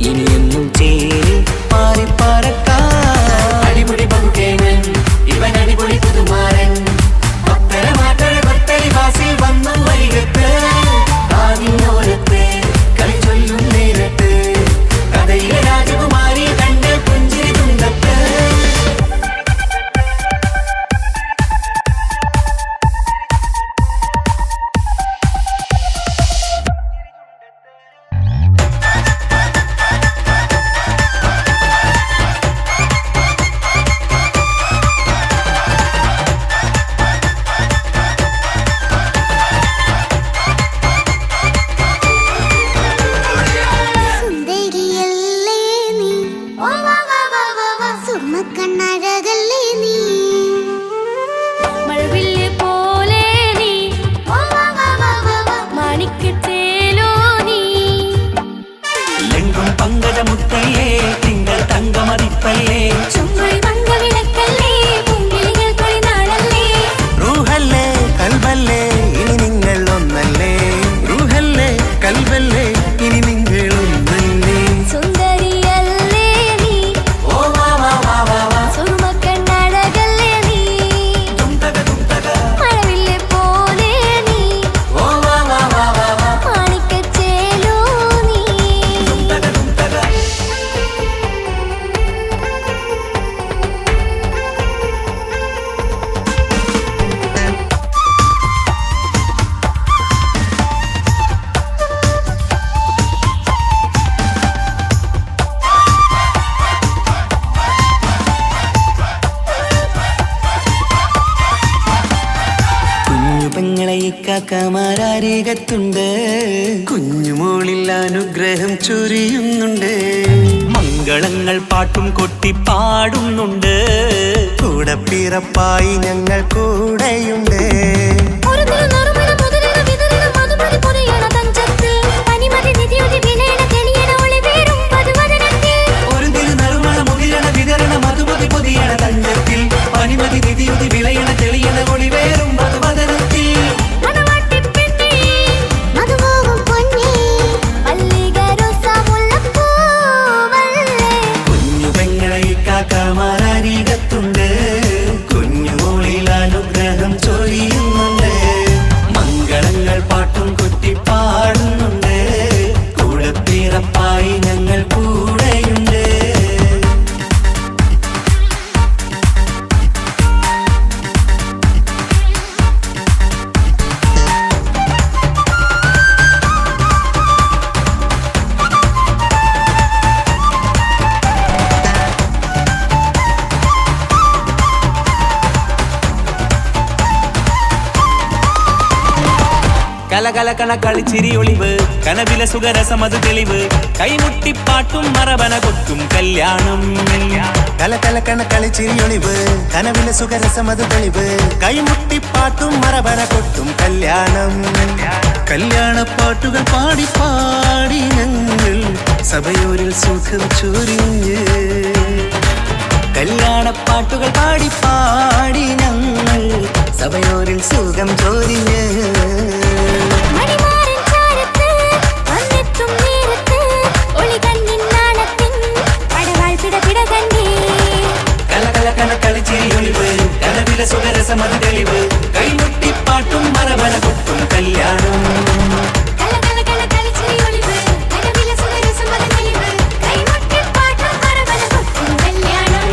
ഇനിയെന്നും ചേരി പാറി പറക്കാം. അടിപൊളി പകുക്കേനൻ ഇവൻ അടിപൊളി പുതുമാരൻ ഭക്തര മാറ്റഴ ഭക്തരി വാസി വന്നു വരികത്ത് ആവിനോരത്ത് കളി ചൊല്ലും നേരത്ത് കഥയിലെ രാജകുമാരി കണ്ട് പുഞ്ചിരി തുണ്ടത്ത്. സുന്ദരിയല്ലേ നീ സുമക്കണ്ണഴകല്ലേ നീ മഴവില്ല് പോലെ നീ മാണിക്കത്തേലോ നീ എങ്കും പങ്കജമുത്തല്ലേ തിങ്കൾ തങ്കമതിപ്പല്ലേ ചുങ്കുഴി മംഗവിളക്കല്ലേ പൂങ്കിളികൾ കൊളിനാളല്ലേ റൂഹല്ലേ കൽബല്ലേ ഇനി നിങ്ങൾ ഒന്നല്ലേ. റൂഹല്ലേ കൽബല്ലേ ഇനി നിങ്ങൾ ഒന്നല്ലേ. സുന്ദരിയല്ലേ നീ ഓ വാ വാ വാ വാ വാ സുറുമക്കണ്ണഴകല്ലേ നീ തുണ്ടക തുണ്ടക മഴവില്ല് പോലെ നീ ഓ വാ വാ വാ വാ വാ മാണിക്കച്ചേലോ നീ തുണ്ടക തുണ്ടക. കുഞ്ഞു പെങ്ങളെ ഇക്കാക്കമാരാരികത്തുണ്ട്. കുഞ്ഞുമോളിൽ അനുഗ്രഹം ചൊരിയുന്നുണ്ട്. മംഗളങ്ങൾ പാട്ടും കൊട്ടി പാടുന്നുണ്ട്. കൂടെ പിറപ്പായി ഞങ്ങൾ കൂടെയുണ്ട്. ഒരു തിരുനറുമണ മുതലിന വിതരണ മധുമതി പൊരിയണ തഞ്ചത്തിൽ പനിമതി നിധിയുതി വിലയണ തെളിയണ ഒളി വീടും പതുവദനത്തിൽ ഒരു തിരുനറുമണ മുകിരണ വിതരണ മധുമതി പൊതിയണ തഞ്ചത്തിൽ പനിമതി നിധിയുതി വിളയണ തെളിയണ ഒളിവേറും മധുവദനത്തിൽ. മണവാട്ടിപ്പെണ്ണേ മധുപോകും പൊന്നേ മല്ലികരോസ മുല്ലപ്പൂവല്ലേ കുഞ്ഞു പെങ്ങളെ ഇക്കാക്കമാരാരികത്തുണ്ട്. കുഞ്ഞുമോളിൽ അനുഗ്രഹം ചൊരിയുന്നുണ്ട്. മംഗളങ്ങൾ പാട്ടും കൊട്ടി പാടുന്നുണ്ട്. കൂടെ പിറപ്പായി ഞങ്ങൾ കൂടെയുണ്ട്. കലകലകണ കളിച്ചിരി ഒളിവ് കനവിലെ സുഖരസമത് തെളിവ് കൈമുട്ടിപ്പാട്ടും മറവന കൊത്തും കല്യാണം. കലകലക്കണ കളിച്ചിരിയൊളിവ് കനവിലെ സുഖരസമത് തെളിവ് കൈമുട്ടിപ്പാട്ടും മറവന കൊട്ടും കല്യാണം. കല്യാണപ്പാട്ടുകൾ പാടി പാടി ഞങ്ങൾ സഭയോരിൽ സുഖം ചൊരിഞ്ഞ്. കല്യാണപ്പാട്ടുകൾ പാടി പാടി ഞങ്ങൾ സഭയോരിൽ സുഖം ചൊരിഞ്ഞ്. മണിമാരൻ ചാരത്ത് വന്നെത്തും നേരത്ത് ഒളി കണ്ണിൻ നാണത്തിൻ പടവാൾ പിടപിട കണ്ടേ കലകലകണ കളിച്ചിരി ഒളിവ് കനവിലെ സുഖരസമത് തെളിവ് കൈമുട്ടിപ്പാട്ടും മറവന കൊട്ടും കല്യാണം. കലകലകണ കളിച്ചിരി ഒളിവ് കനവിലെ സുഖരസമത് തെളിവ് കൈമുട്ടിപ്പാട്ടും മറവന കൊട്ടും കല്യാണം.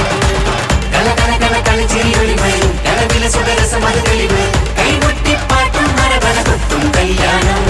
കലകലകണ കളിച്ചിരി ഒളിവ് കനവിലെ സുഖരസമത് തെളിവ് കൈമുട്ടിപ്പാട്ടും മറവന കൊട്ടും കല്യാണം.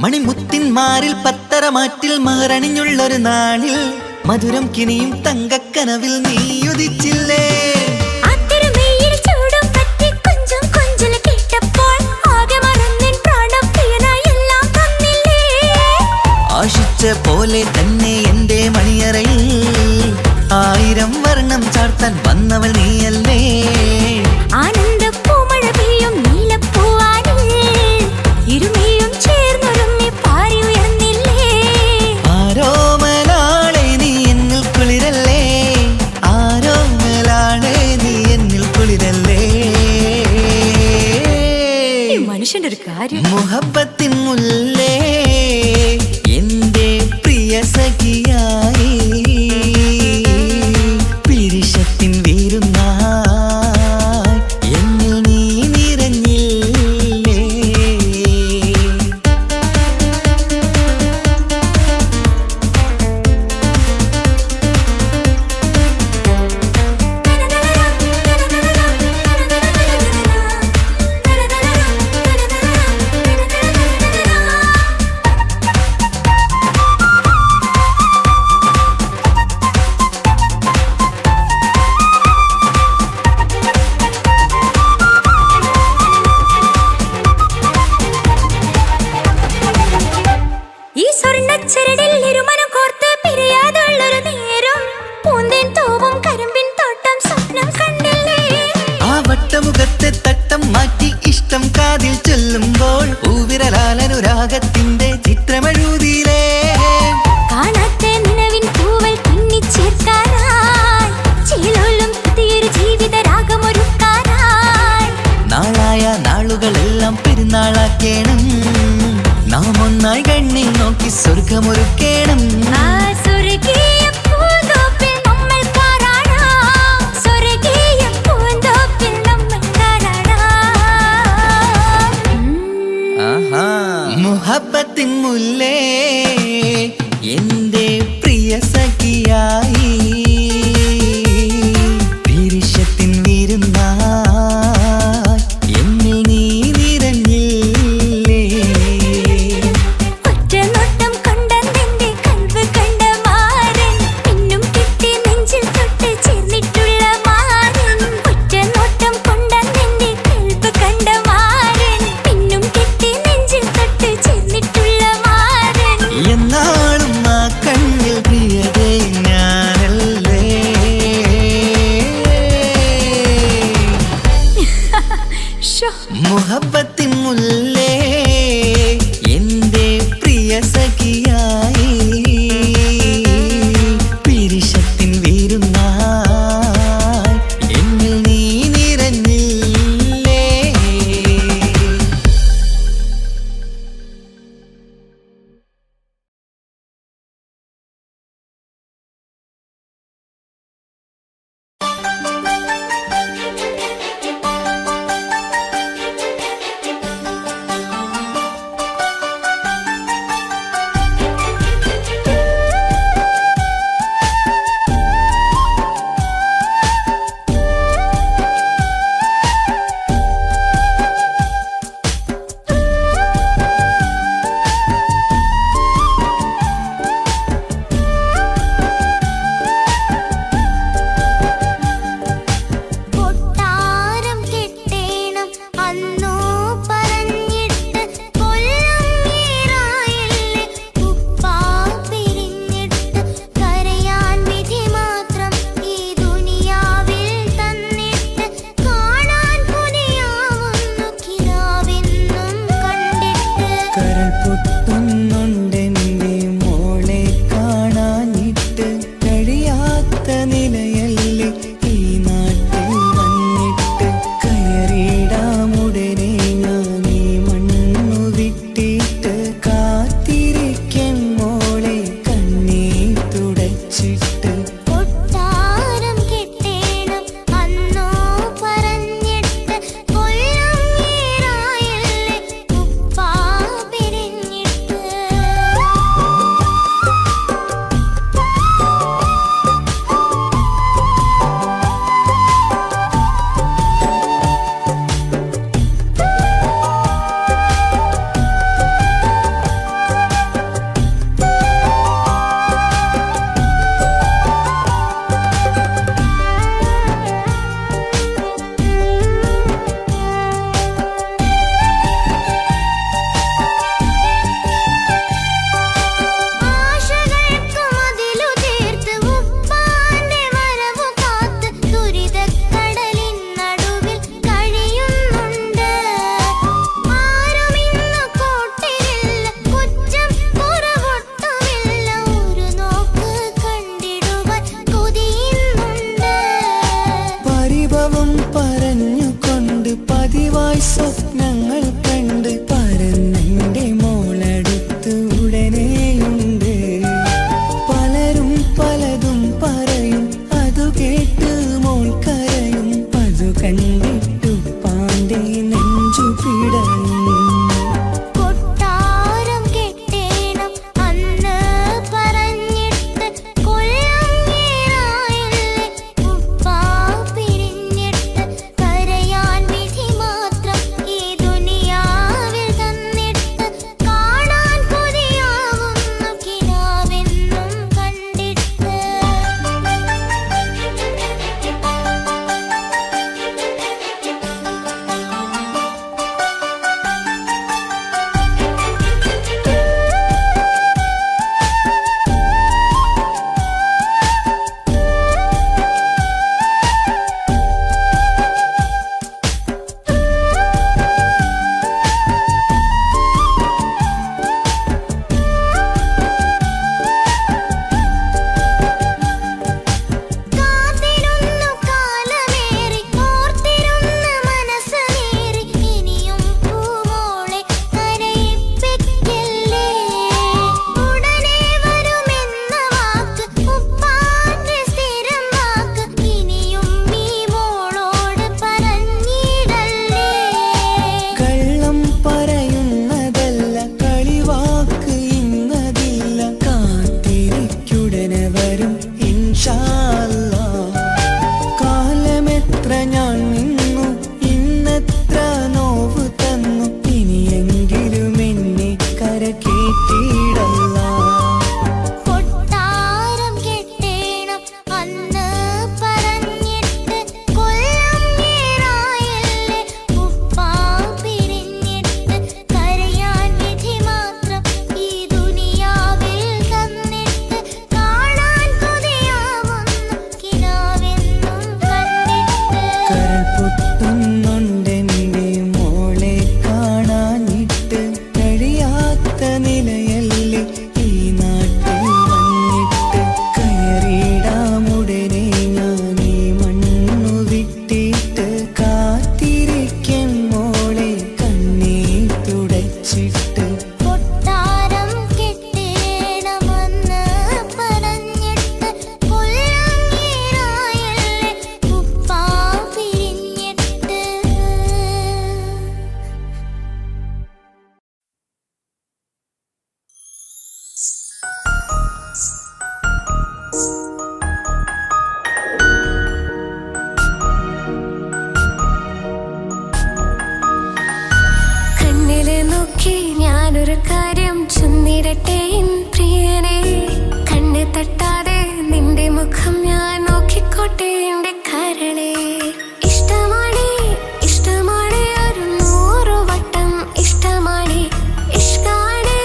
മണിമുത്തിന്മാരിൽ പത്തരമാറ്റിൽ മഹറണിഞ്ഞുള്ളൊരു നാളിൽ മധുരം കിനിയും തങ്കക്കനവിൽ നീയുദിച്ചില്ലേ. ആശിച്ച പോലെ തന്നെ എന്റെ മണിയറയിൽ 1000 വർണ്ണം ചാർത്താൻ വന്നവൾ നീയല്ലേ. ആനന്ദപ്പൂമഴ പെയ്യും നീലപ്പൂവാനിൽ ഇരുമേയും ചേർന്നൊരുമ്മി പാറി ഉയർന്നില്ലേ. ആരോമലാളെ നീ എന്നിൽ കുളിരല്ലേ, ആരോമലാളെ നീ എന്നിൽ കുളിരല്ലേ. മനുഷ്യന്റെ ഒരു കാര്യം. മുഹബത്തിൻ മുല്ലേ എന്റെ പ്രിയ സഖിയായി പിരിശത്തിൻ വീരുന്നായി എന്നിൽ നീ നിറഞ്ഞില്ലേ. ഈ സ്വർണ്ണച്ചരടിൽ ഇരുമനം കോർത്ത് പിരിയാതുള്ളൊരു നേരം പൂന്തേൻ തോവും കരിമ്പിൻ തോട്ടം സ്വപ്നം കണ്ടില്ലേ. ആ വട്ടമുഖത്തെ തട്ടം മാറ്റി ഇഷ്ടം കാതിൽ ചൊല്ലുമ്പോൾ പൂവിരലാലനുരാഗത്തിന്റെ ചിത്രമെഴുതിയിലേ. കാണാത്ത നിലവിൻ പൂവൽ തുന്നിച്ചേർക്കാനായി ചിലോലും പുതിയൊരു ജീവിത രാഗമൊരുക്കാനായി നാളായ നാളുകളെല്ലാം പെരുന്നാളാക്കേണം, നാം ഒന്നായി കണ്ണിൽ നോക്കി സ്വർഗമൊരുക്കേണം. ആ സ്വർഗീയ പൂന്തോപ്പിൽ നമ്മൾ കാണാം, സ്വർഗീയ പൂന്തോപ്പിൽ നമ്മൾ കാണാം. മുഹബത്തിൻ മുല്ലേ എന്റെ പ്രിയ സഖിയായി പിരിശത്തിൻ വീരുന്നായി എന്നിൽ നീ നിറഞ്ഞില്ലേ. ഒറ്റ നോട്ടം കൊണ്ടെന്റെ കൽവ് കണ്ട മാരൻ പിന്നും കിട്ടി നെഞ്ചിൽ തൊട്ട് ചേർന്നിട്ടുള്ള മാരൻ. ഒറ്റ നോട്ടം കൊണ്ടെന്റെ കൽവ് കണ്ട മാരൻ പിന്നും കിട്ടി നെഞ്ചിൽ തൊട്ട് ചേർന്നിട്ടുള്ള മാരൻ. എന്നാളും ആ കണ്ണിൽ പ്രിയതേ ഞാനല്ലേ. ശോ, മുഹബത്തിൻ മുല്ലേ എന്റെ പ്രിയ സഖിയായി പിരിശത്തിൻ വീരുന്നായി എന്നിൽ നീ നിറഞ്ഞില്ലേ. കൊട്ടാരം കെട്ടേണം അന്ന് പറഞ്ഞിട്ട് കൊല്ലം ഏറായില്ലേ ഉപ്പാ പിരിഞ്ഞിട്ട് കരയാൻ വിധി മാത്രം ഈ ദുനിയാവിൽ തന്നിട്ട് കാണാൻ കൊതിയാവുന്നു കിനാവെന്നും കണ്ടിട്ട് കാത്തിരുന്നു കാലമേറി ഓർത്തിരുന്ന മനസ്സേറി ഇനിയും പൂവോളെ കരയിപ്പിക്കല്ലേ ഉടനെ വരുമെന്ന വാക്ക് ഉപ്പാന്റെ സ്ഥിരം വാക്ക് ഇനിയും ഈ മോളോട് പറഞ്ഞിടല്ലേ കള്ളം പറയുന്നതല്ല കളിവാക്ക് ഇന്നതില്ല കാത്തിരിക്കുടനെ വരും ഇൻഷാ അല്ലാ. കാലമെത്ര ഞാൻ നിന്നു ഇന്നെത്ര നോവ് തന്നു ഇനിയെങ്കിലും എന്നെ കരകേറ്റിടല്ല. കൊട്ടാരം കെട്ടേണം അന്ന് പറഞ്ഞിട്ട് കൊല്ലം ഏറായില്ലേ ഉപ്പാ പിരിഞ്ഞിട്ട് കരയാൻ വിധി മാത്രം ഈ ദുനിയാവിൽ തന്നിട്ട് കാണാൻ കൊതിയാവുന്നു കിനാവെന്നും കണ്ടിട്ട് കരൾ പൊട്ടുന്നുണ്ടെന്റെ മോളെ കാണാനിട്ട് കഴിയാത്ത നിലയല്ലേ ഈ നാട്ടിൽ വന്നിട്ട് കയറിയിടാമുടനെ ഞാൻ ഈ മണ്ണു വിട്ടിട്ട് കാത്തിരിക്കും മോളെ കണ്ണീർ തുടച്ചിട്ട്. കൊട്ടാരം കെട്ടേണമെന്ന് പറഞ്ഞിട്ട് കൊല്ലം ഏറായില്ലേ ഉപ്പാ പിരിഞ്ഞിട്ട് കണ്ണിലെ നോക്കി ഞാനൊരു കാര്യം ചൊന്നിടട്ടെ എൻ പ്രിയനെ കണ്ണ് തട്ടാതെ നിന്റെ മുഖം ഞാൻ നോക്കിക്കോട്ടെ എന്റെ കരളെ ഇഷ്ടമാണ് ഇഷ്ടമാണ് ഒരു 100 വട്ടം ഇഷ്ടമാണ് ഇഷ്കാണ്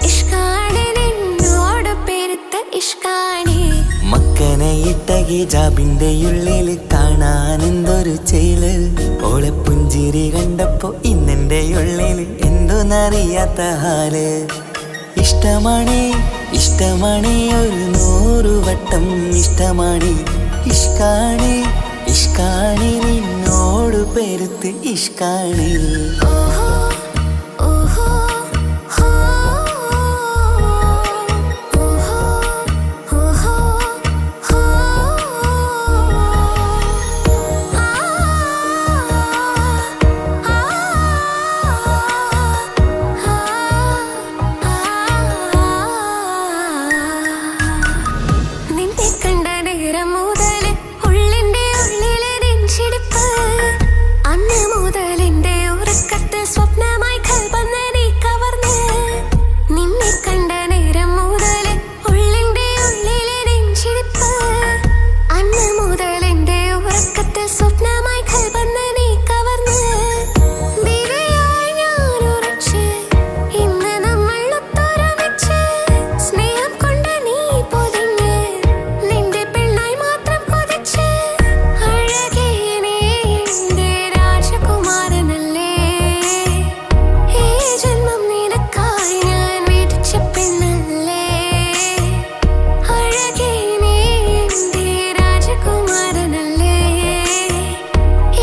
ഇഷ്കാണ് നിന്നോട് പെരുത്ത ഇഷ്കാണ് മക്കനെ ഇട്ട ഹിജാബിന്റെ ഉള്ളിൽ കാണാൻ എന്തൊരു ചേല് ഓളെ പുഞ്ചിരി കണ്ടപ്പോ ഇന്നെന്റെ ഉള്ളിൽ എന്തോന്നറിയാത്ത ഹാല്. ഇഷ്ടമാണ് ഇഷ്ടമാണ് ഒരു 100 വട്ടം ഇഷ്ടമാണ് ഇഷ്കാണ് ഇഷ്കാണ് നിന്നോട് പെരുത്ത് ഇഷ്കാണ്. ഓഹോ ഓഹോ ഹോ ഓഹോ ഓഹോ ഹോ ആ നിന്നെ കണ്ട നേരം മുതൽ ഉള്ളിന്റെ ഉള്ളിലെ നെഞ്ചിടിപ്പ് അന്ന് മുതൽ എന്റെ ഉറക്കത്തിൽ സ്വപ്നമായി കൽപ്പന നീ കവർന്ന് നിന്നെ കണ്ട നേരം മുതൽ ഉള്ളിന്റെ ഉള്ളിലെ നെഞ്ചിടിപ്പ് അന്ന് മുതൽ എന്റെ ഉറക്കത്തിൽ സ്വപ്നമായി കൽപ്പന നീ കവർന്ന് വിധിയായി ഞാൻ ഉറച്ച് ഇന്ന് നമ്മൾ ഒത്തൊരുമിച്ച് സ്നേഹം കൊണ്ട് നീ പൊതിഞ്ഞ് നിന്റെ പെണ്ണായി മാത്രം കൊതിച്ച് അഴകേ നീ എന്റെ രാജകുമാരനല്ലേ ഈ ജന്മം നിനക്കായി ഞാൻ വിധിച്ച പെണ്ണല്ലേ അഴകേ നീ എന്റെ രാജകുമാരനല്ലേ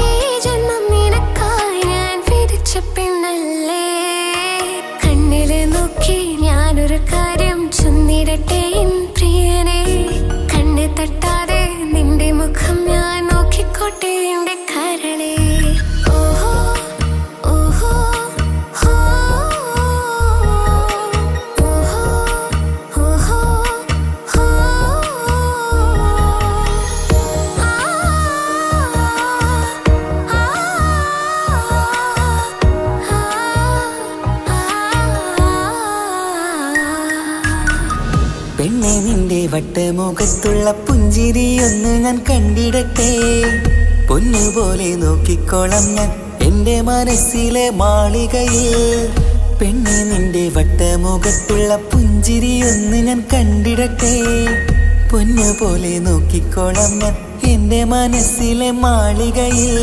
ഈ ജന്മം നിനക്കായി ഞാൻ വിധിച്ച പെണ്ണല്ലേ കണ്ണില് നോക്കി ഞാനൊരു കാര്യം ചൊന്നിടട്ടെ എൻ പ്രിയനെ കണ്ണ് തട്ടാതെ നിന്റെ മുഖം ഞാൻ നോക്കിക്കോട്ടെ എന്റെ കരളെ ഓഹോ ഓഹോ വട്ടമുഖത്തുള്ള പുഞ്ചിരിയൊന്ന് ഞാൻ കണ്ടിടട്ടെ. പൊന്നുപോലെ നോക്കിക്കോളാം ഞാൻ എൻ്റെ മനസ്സിലെ മാളികയിൽ. പെണ്ണെ നിന്റെ വട്ടമുഖത്തുള്ള പുഞ്ചിരിയൊന്ന് ഞാൻ കണ്ടിടട്ടെ. പൊന്നുപോലെ നോക്കിക്കോളാം ഞാൻ എൻ്റെ മനസ്സിലെ മാളികയിൽ.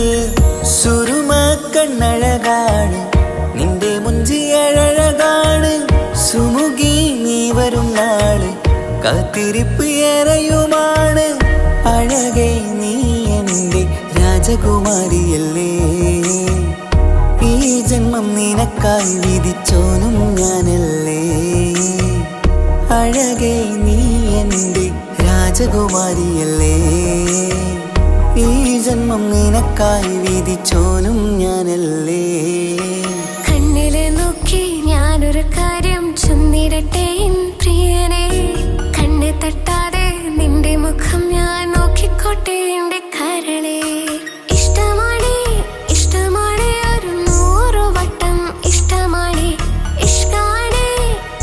സുറുമ കണ്ണഴകാണ് നിന്റെ മുഞ്ചിയഴകാണ്. സുമുഖി നീ വരും നാള് കാത്തിരിപ്പ് ഏറെയുമാണ്. അഴകേ നീ എൻ്റെ രാജകുമാരിയല്ലേ. ഈ ജന്മം നിനക്കായി വിധിച്ചോനും ഞാനല്ലേ. അഴകേ നീ എൻ്റെ രാജകുമാരിയല്ലേ. ഈ ജന്മം നിനക്കായി വിധിച്ചോനും ഞാനല്ലേ. കണ്ണിലെ നോക്കി ഞാനൊരു കാര്യം ചൊന്നിടട്ടെ പ്രിയനെ. കണ്ണ് തട്ടാതെ നിന്റെ മുഖം ഞാൻ നോക്കിക്കോട്ടെ എൻ്റെ കരളെ. ഇഷ്ടമാണ് ഇഷ്ടമാണ് ഒരു 100 വട്ടം ഇഷ്ടമാണ്. ഇഷ്കാണ്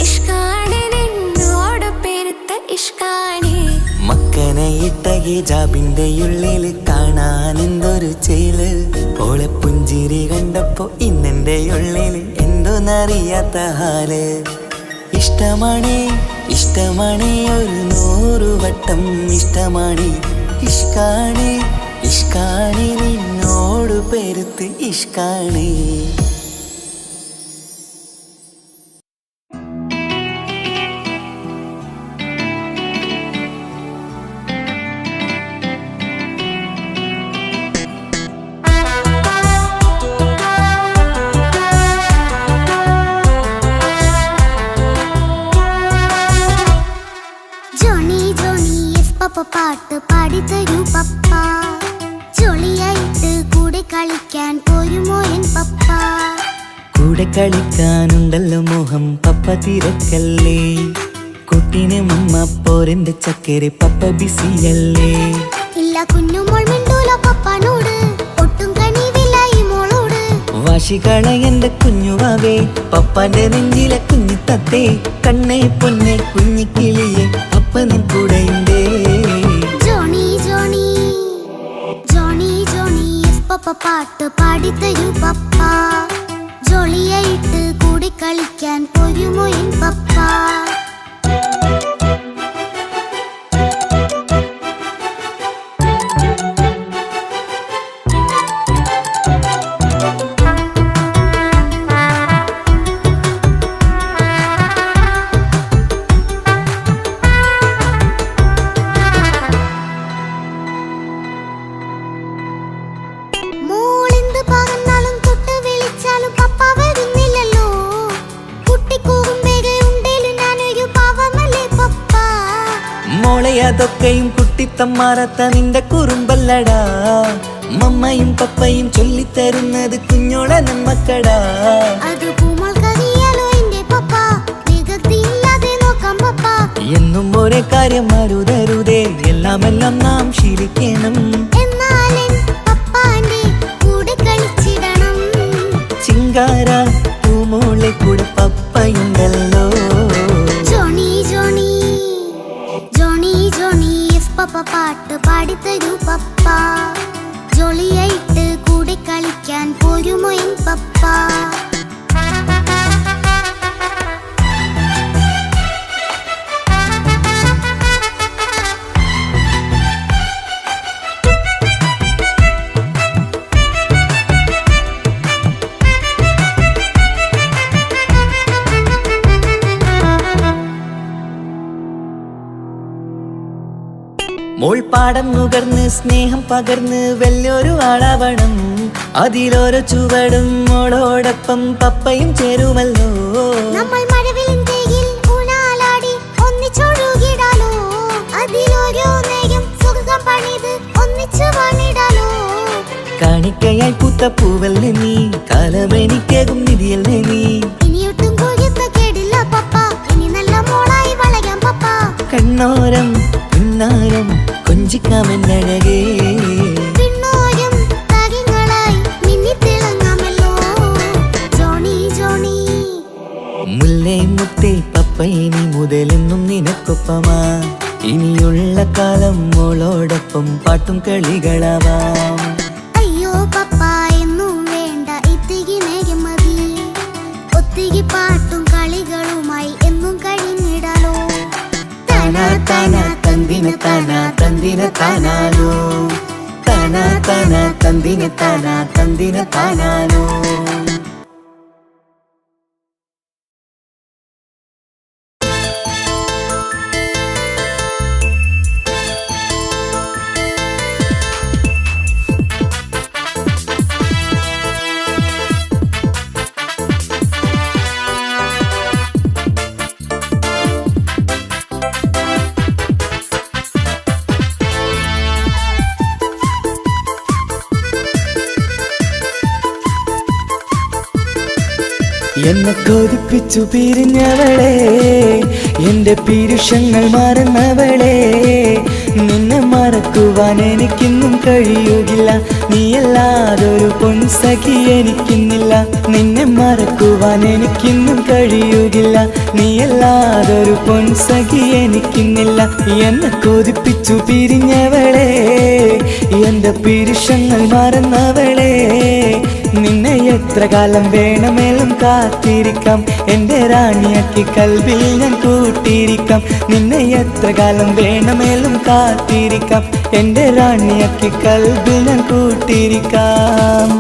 ഇഷ്കാണ് നിന്നോട് പെരുത്ത ഇഷ്കാണ്. മക്കനയിട്ട ഹിജാബിന്റെ ഉള്ളിൽ കാണാൻ എന്തൊരു ചേല്. ഓളെ പുഞ്ചിരി കണ്ടപ്പോ ഇന്നെന്റെ ഉള്ളിൽ എന്തോന്നറിയാത്ത ഹാല്. ഇഷ്ടമാണ് ഇഷ്ടമാണ് ഒരു 100 വട്ടം ഇഷ്ടമാണ്. ഇഷ്കാണ് ഇഷ്കാണ് നിന്നോട് പെരുത്ത് ഇഷ്കാണ്. പാട്ട് പാടിത്തരൂ പപ്പ. ജോളിയായിട്ട് കൂടെ കളിക്കാൻ പോരുമോ എൻ പപ്പ. കൂടെ കളിക്കാനുണ്ടല്ലോ മോഹം പപ്പ തിരക്കല്ലേ. കുട്ടീനെ മമ്മ പോരെന്റെ ചക്കരെ പപ്പ ബിസിയല്ലേ. ഇല്ല കുഞ്ഞുമോൾ മിണ്ടൂല പപ്പനോട്, ഒട്ടും കണിവില്ല ഈ മോളോട്. വാശികള എന്റെ കുഞ്ഞുവാവേ പപ്പാന്റെ നെഞ്ചിലെ കുഞ്ഞിത്തത്തേ. കണ്ണേ പൊന്നെ കുഞ്ഞിക്കിളിയെ അപ്പനും കൂടെയുണ്ടേ. ജോണി ജോണി ജോണി ജോണി പപ്പ പാട്ട് പാടിത്തരൂ പപ്പ. ജോളിയായിട്ട് കൂടെ കളിക്കാൻ പോരുമോ എൻ പപ്പ. അതൊക്കെയും കുട്ടിത്തമ്മാറത്ത നിന്റെ കുറുമ്പല്ലടാ. മമ്മയും പപ്പയും ചൊല്ലിത്തരുന്നത് കുഞ്ഞോളെ നമ്മക്കടാ. എന്നും ഒരേ കാര്യം അരുതരുതേ, എല്ലാമെല്ലാം നാം ശീലിക്കണം. ചിങ്കാര പൂമോളെ കൂടെ പപ്പയുണ്ടല്ലോ. പപ്പ പാട്ട് പാടിത്തരൂ പപ്പ. ജോളിയായിട്ട് കൂടെ കളിക്കാൻ പോരുമോ എൻ പപ്പ. മോൾ പാടം നുകർന്ന് സ്നേഹം പകർന്ന് വലിയൊരു ആളാവണം. അതിലോരോ ചുവടും മോളോടൊപ്പം പപ്പയും ചേരുമല്ലോ. നമ്മൾ മഴവിലിൻ തേയിൽ ഊഞ്ഞാലാടി ഒന്നിച്ചൊഴുകിടാലോ. അതിലോരോ നേരം സുഖം പണിത് ഒന്നിച്ചു വാണിടാലോ. കാണിക്കയായി പൂത്ത പൂവല്ലേ നീ, കാലമെനിക്കേകും നിധിയല്ലേ നീ. ഇനിയൊട്ടും കൊഴുത്ത കേടില്ല പപ്പ, ഇനി നല്ല മോളായി വളയാം പപ്പ. കണ്ണോരം പിന്നാരം കൊഞ്ചിക്കാമെന്നഴകേ. പിന്നോരം താരങ്ങളായി മിന്നിത്തിളങ്ങാമല്ലോ. ജോണി ജോണി മുല്ലേ മുത്തേ പപ്പ ഇനി മുതലെന്നും നിനക്കൊപ്പമാ. ഇനിയുള്ള കാലം മോളോടൊപ്പം പാട്ടും കളികളാവാം. അയ്യോ പപ്പ എന്നും വേണ്ട ഇത്തിരി നേരം മതി. ഒത്തിരി പാട്ടും കളികളുമായി എന്നും കഴിഞ്ഞിടാലോ. താനാ താനാ തന്തിന താനാ തന്തിന താനാലോ, താനാ താനാ തന്തിന താനാ തന്തിന താനാലോ. എന്നെ കൊതിപ്പിച്ചു പിരിഞ്ഞവളെ, എന്റെ പീരുഷങ്ങൾ മറന്നവളെ, നിന്നെ മറക്കുവാൻ എനിക്കിന്നും കഴിയുകില്ല. നീയല്ലാതൊരു പൊൻസഖി എനിക്കിന്നില്ല. നിന്നെ മറക്കുവാൻ എനിക്കിന്നും കഴിയുകില്ല. നീയല്ലാതൊരു പൊൻസഖി എനിക്കിന്നില്ല. എന്നെ കൊതിപ്പിച്ചു പിരിഞ്ഞവളെ, എന്റെ പീരുഷങ്ങൾ മറന്നവളെ, നിന്നെ എത്ര കാലം വേണമെങ്കിലും കാത്തിരിക്കാം. എന്റെ റാണിയാക്കി കൽബിൽ ഞാൻ കൂട്ടിയിരിക്കാം. നിന്നെ എത്ര കാലം വേണമെങ്കിലും കാത്തിരിക്കാം. എന്റെ റാണിയാക്കി കൽബിൽ ഞാൻ കൂട്ടിയിരിക്കാം.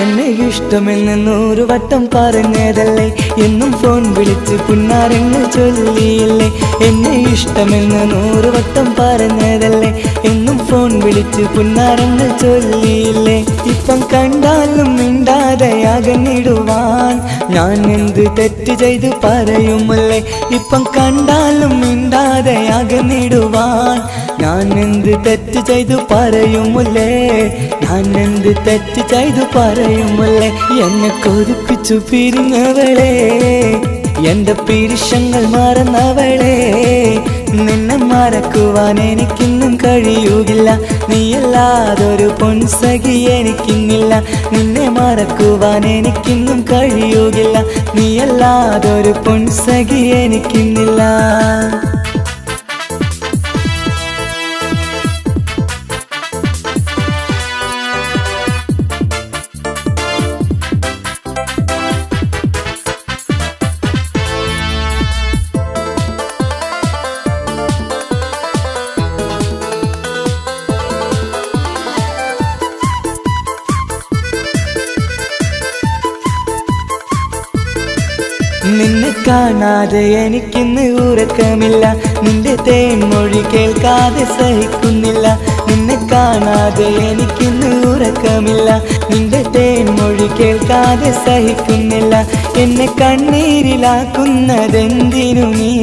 എന്നെ ഇഷ്ടമെന്ന് 100 വട്ടം പറഞ്ഞതല്ലേ, എന്നും ഫോൺ വിളിച്ച് പുന്നാരങ്ങൾ ചൊല്ലിയില്ലേ. എന്നെ ഇഷ്ടമെന്ന് 100 വട്ടം പറഞ്ഞതല്ലേ, എന്നും ഫോൺ വിളിച്ച് പുന്നാരങ്ങൾ ചൊല്ലിയില്ലേ. ഇപ്പം കണ്ടാലും മിണ്ടാതെ അകന്നിടുവാൻ ഞാൻ എന്ത് തെറ്റ് ചെയ്ത് പറയുമല്ലേ. ഇപ്പം കണ്ടാലും മിണ്ടാതെ അകന്നിടുവാൻ ഞാൻ എന്ത് തെറ്റ് ചെയ്തു പറയുമല്ലേ. ഞാൻ എന്ത് തെറ്റ് ചെയ്തു പറയുമല്ലേ. എന്നെ കൊതിപ്പിച്ചു പിരിഞ്ഞവളെ, എന്റെ പീരുഷങ്ങൾ മറന്നവളെ, നിന്നെ മറക്കുവാൻ എനിക്കിന്നും കഴിയുകില്ല. നീയല്ലാതൊരു പൊൻസഖി എനിക്കിന്നില്ല. നിന്നെ മറക്കുവാൻ എനിക്കിന്നും കഴിയുകില്ല. നീയല്ലാതൊരു പൊൻസഖി എനിക്കിന്നില്ല. നിന്നെ കാണാതെ എനിക്കിന്ന് ഉറക്കമില്ല. നിന്റെ തേൻമൊഴി കേൾക്കാതെ സഹിക്കുന്നില്ല. നിന്നെ കാണാതെ എനിക്കിന്ന് ഉറക്കമില്ല. നിന്റെ തേൻമൊഴി കേൾക്കാതെ സഹിക്കുന്നില്ല. എന്നെ കണ്ണീരിലാക്കുന്നതെന്തിനു നീ?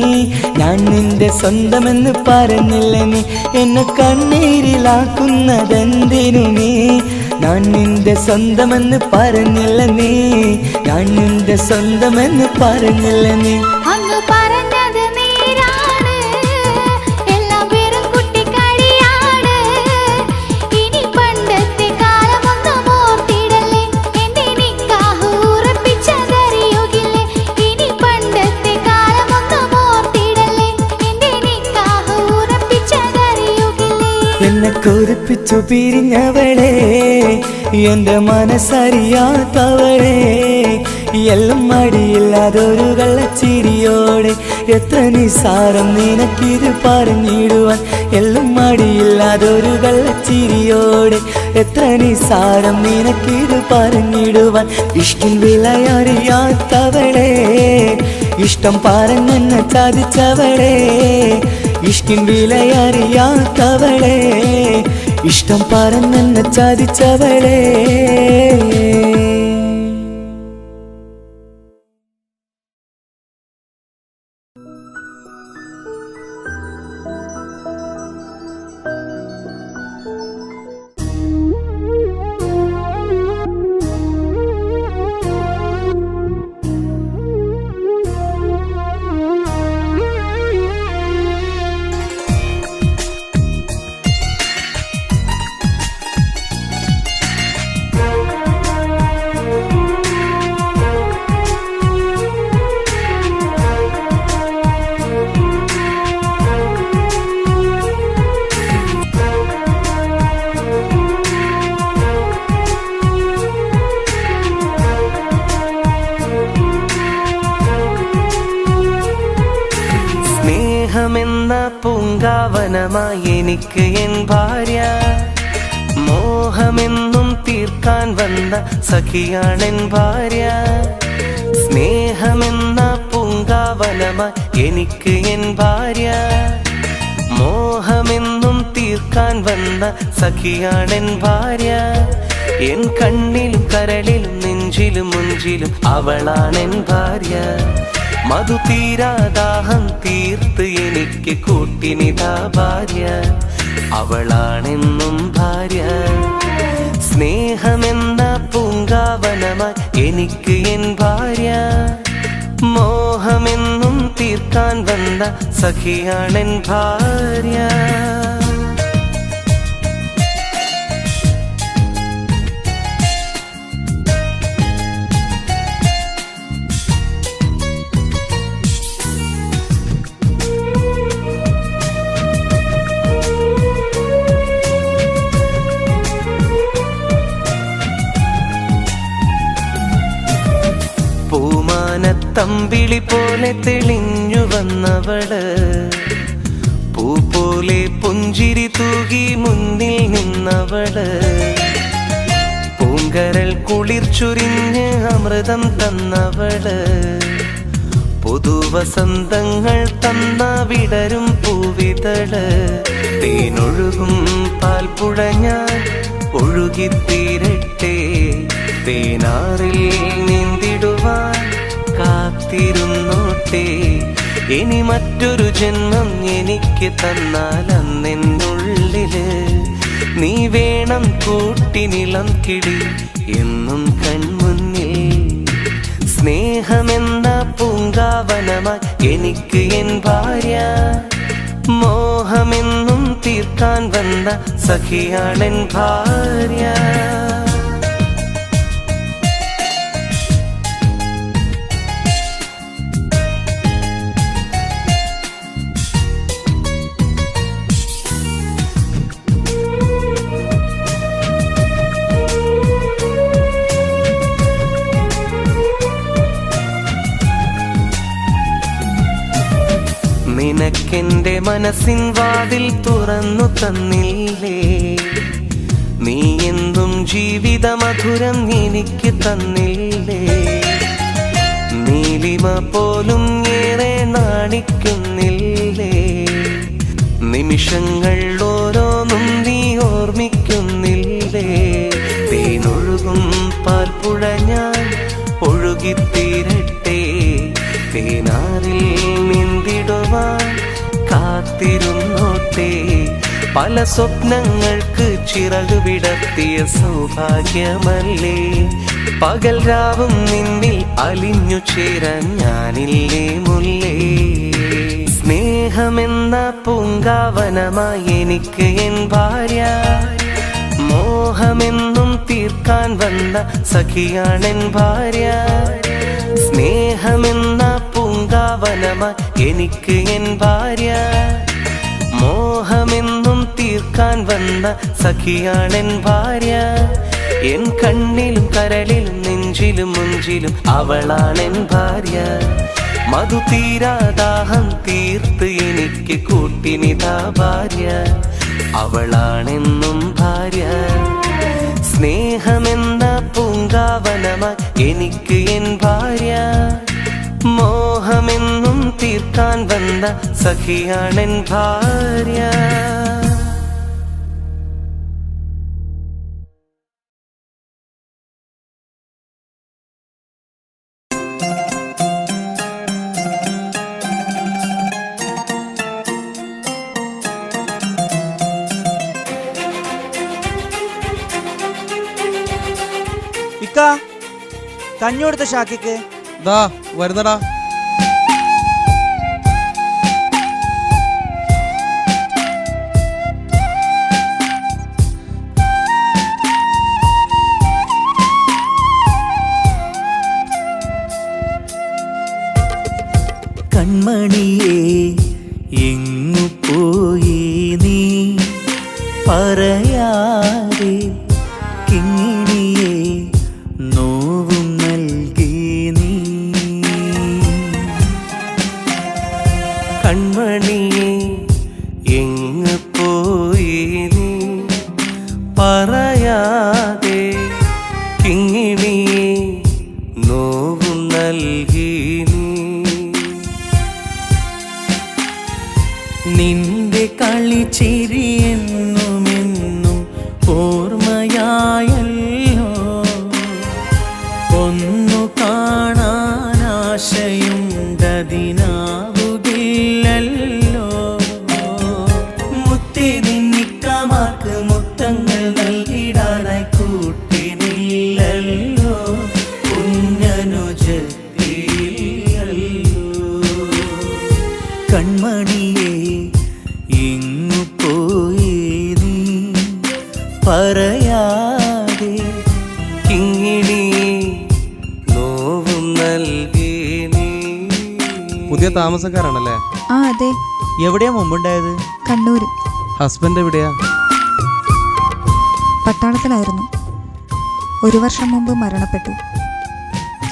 ഞാൻ നിന്റെ സ്വന്തമെന്ന് പറഞ്ഞില്ല നീ. എന്നെ കണ്ണീരിലാക്കുന്നതെന്തിനു നീ? ഞാൻ നിന്റെ സ്വന്തമെന്ന് പറഞ്ഞില്ല നീ. ഞാൻ നിന്റെ സ്വന്തമെന്ന് പറഞ്ഞില്ല നീ. അങ്ങ് പറഞ്ഞത് നേരാണ്, എല്ലാം വെറും കുട്ടിക്കളിയാണ്. ഇനി പണ്ടത്തെ കാലമൊന്നും ഓർത്തിടല്ലേ, എന്റെ നിക്കാഹ് ഉറപ്പിച്ചതറിയുകില്ലേ. ഇനി പണ്ടത്തെ കാലമൊന്നും ഓർത്തിടല്ലേ, എന്റെ നിക്കാഹ് ഉറപ്പിച്ചതറിയുകില്ലേ. എന്നെ കൊതിപ്പിച്ചു പിരിഞ്ഞവളെ, എന്റെ മനസ്സറിയാത്തവളെ, എല്ലാം മടിയില്ലാതൊരു കള്ളച്ചിരിയോടെ. എത്ര നിസാരം നിനക്കിത് പറഞ്ഞിടുവാൻ. എല്ലാം മടിയില്ലാതൊരു കള്ളച്ചിരിയോടെ. എത്ര നിസാരം നിനക്കിത് പറഞ്ഞിടുവാൻ. ഇഷ്കിൻ വിലയറിയാത്തവളെ, ഇഷ്ടം പറഞ്ഞെന്നെ ചതിച്ചവളെ. ഇഷ്കിൻ വിലയറിയാത്തവളെ, ഇഷ്ടം പറഞ്ഞെന്നെ ചതിച്ചവളെ. സ്നേഹമെന്ന പൂങ്കാവനമായി എനിക്ക് എൻ ഭാര്യ, മോഹമെന്നും തീർക്കാൻ വന്ന സഖിയാണെൻ ഭാര്യ. സ്നേഹമെന്ന പൂങ്കാവനമായി എനിക്ക് എൻ ഭാര്യ, മോഹമെന്നും തീർക്കാൻ വന്ന സഖിയാണെൻ ഭാര്യ. എൻ കണ്ണിലും കരളിലും നെഞ്ചിലും മുഞ്ചിലും അവളാണെൻ ഭാര്യ. മധു തീരാദാഹം തീർത്ത് എനിക്ക് കൂട്ടിനിതാ ഭാര്യ, അവളാണെന്നും ഭാര്യ. സ്നേഹമെന്ന പൂങ്കാവനമായി എനിക്ക് എൻ ഭാര്യ, മോഹമെന്നും തീർക്കാൻ വന്ന സഖിയാണെൻ ഭാര്യ. പൂമാനത്തമ്പിളി പോലെ തെളിഞ്ഞു വന്നവള്, പൂ പോലെ പുഞ്ചിരി തൂകി മുന്നിൽ നിന്നവള്, പൂങ്കരൽ കുളിർ ചൊരിഞ്ഞ് അമൃതം തന്നവള്, പുതുവസന്തങ്ങൾ തന്ന വിടരും പൂവിതള്. തേനൊഴുകും പാൽപ്പുഴ ഞാൻ ഒഴുകിത്തീരട്ടെ, തേനാറിൽ നീന്തിടുവാൻ കാത്തിരുന്നോട്ടെ. ഇനി മറ്റൊരു ജന്മം എനിക്ക് തന്നാൽ അന്നെന്നുള്ളില് നീ വേണം കൂട്ടിനിളം കിളി എന്നും കൺമുന്നിൽ. സ്നേഹമെന്ന പൂങ്കാവനമായി എനിക്ക് എൻ ഭാര്യ, മോഹമെന്നും തീർക്കാൻ വന്ന സഖിയാണെൻ ഭാര്യ. നിനക്കെന്റെ മനസ്സിൻ വാതിൽ തുറന്നു തന്നില്ലേ, നീ എന്തും ജീവിത മധുരം എനിക്ക് തന്നില്ലേ. നീലിമ പോലും ഏറെ നാണിക്കുന്നില്ലേ, നിമിഷങ്ങൾ ഓരോന്നും നീ ഓർമ്മിക്കുന്നില്ലേ. തേനൊഴുകും പാൽപ്പുഴ ഞാൻ ഒഴുകിത്തീരട്ടെ, തേനാറിൽ നീന്തിടുവാൻ കാത്തിരുന്നോട്ടെ. പല സ്വപ്നങ്ങൾക്ക് ചിറകു വിടർത്തിയ സൗഭാഗ്യമല്ലേ, പകൽ രാവും നിന്നിൽ അലിഞ്ഞു ചേരാൻ ഞാനില്ലേ മുല്ലേ. സ്നേഹമെന്ന പൂങ്കാവനമായി എനിക്ക് എൻ ഭാര്യ, മോഹമെന്നും തീർക്കാൻ വന്ന സഖിയാണെൻ ഭാര്യ. സ്നേഹമെന്ന പൂങ്കാവനമായി എനിക്ക് എൻ ഭാര്യ, മോഹമെന്നും തീർക്കാൻ വന്ന സഖിയാണെൻ ഭാര്യ. എൻ കണ്ണിലും കരളിലും നെഞ്ചിലും മുഞ്ചിലും അവളാണെൻ ഭാര്യ. മധു തീരാദാഹം തീർത്ത് എനിക്ക് കൂട്ടിനിതാ ഭാര്യ, അവളാണെന്നും ഭാര്യ. സ്നേഹമെന്ന പൂങ്കാവനമായി എനിക്ക് എൻ ഭാര്യ, മോഹമെന്നും തീർക്കാൻ വന്ന സഖിയാണെൻ ഭാര്യ. ഇക്ക, കഞ്ഞി കൊടുത്ത ഷാക്കിക്ക്. ദാ വരുന്നടാ. കൺമണിയേ എങ്ങു പോയി നീ പറയാതെ, കിങ്ങിണിയേ നോവും നൽകി നീ. കൺമണിയെ എങ്ങ് പോയി നീ പറയാതെ കിങ്ങിണിയെ നോവും നൽകി നീ നിന്റെ കളിച്ചിരി എന്നുമെന്നും ഓർമ്മയായല്ലോ ഒന്നു കാണാൻ ആശയുണ്ടതിനാവുകില്ലല്ലോ മുത്തി നിന്നിക്കമാർക്ക് മുത്തങ്ങൾ നൽകിടാനായി കൂട്ടിനില്ലല്ലോ കുഞ്ഞനുജത്തില്ലല്ലോ കൺമണിയെ എങ്ങു പോയി നീ പറയാതെ കിങ്ങിണി നോവും നൽകി നീ. പുതിയ താമസക്കാരാണല്ലേ? ആ അതെ, എവിടെയാ മുമ്പുണ്ടായത്? കണ്ണൂര്. ഹസ്ബൻഡ് എവിടെയാ? പട്ടാളത്തിലായിരുന്നു. 1 വർഷം മുമ്പ് മരണപ്പെട്ടു.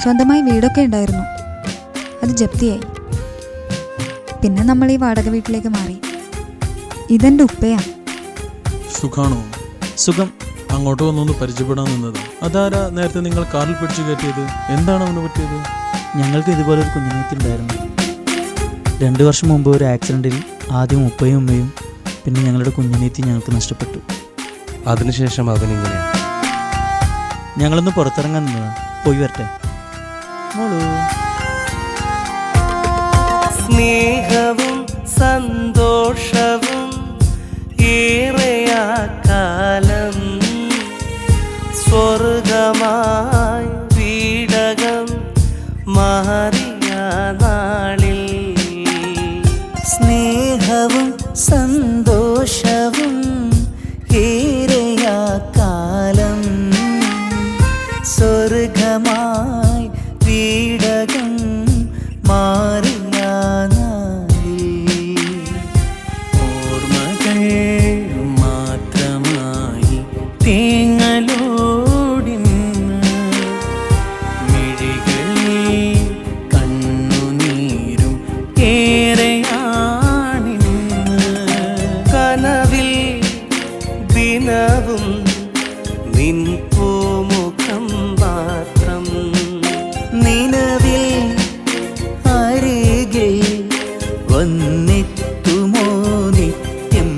സ്വന്തമായി വീടൊക്കെ ഉണ്ടായിരുന്നു, അത് ജപ്തിയായി. പിന്നെ നമ്മൾ ഈ വാടക വീട്ടിലേക്ക് മാറി. ഇതെൻ്റെ ഉപ്പയാ. സുഖാണോ? സുഖം. അങ്ങോട്ട് വന്നൊന്ന് പരിചയപ്പെടാൻ നിന്നത്. അതാരാ നേരത്തെ നിങ്ങൾ കാറിൽ പിടിച്ചു കയറ്റിയത്? എന്താണ് അവന് പറ്റിയത്? ഞങ്ങൾക്ക് ഇതുപോലൊരു കുഞ്ഞുനീത്തുണ്ടായിരുന്നു. 2 വർഷം മുമ്പ് ഒരു ആക്സിഡൻറ്റിൽ ആദ്യം ഉപ്പയും ഉമ്മയും പിന്നെ ഞങ്ങളുടെ കുഞ്ഞുനീത്തി ഞങ്ങൾക്ക് നഷ്ടപ്പെട്ടു. അതിനുശേഷം അവനിങ്ങനെ. ഞങ്ങളൊന്ന് പുറത്തിറങ്ങാൻ നിന്നതാ. പോയി വരട്ടെ മോളൂ. സ്നേഹവും സന്തോഷവും ഏറെയാ കാലം സ്വർഗമായി വീടകം മാറിയ നാളിൽ സ്നേഹവും സന്തോഷവും ഏറെയാ കാലം സ്വർഗമായി വീടകം മാറിയ നാളിൽ ഓർമ്മകൾ മാത്രമായി തേങ്ങലോടിന്ന് മിഴികളിൽ കണ്ണുനീരും ഏറെയാണിന്ന് കനവിൽ ദിനവും നിൻ പൂമുഖം മാത്രം നിലവിൽ അരികിൽ വന്നെത്തുമോ നിത്യം.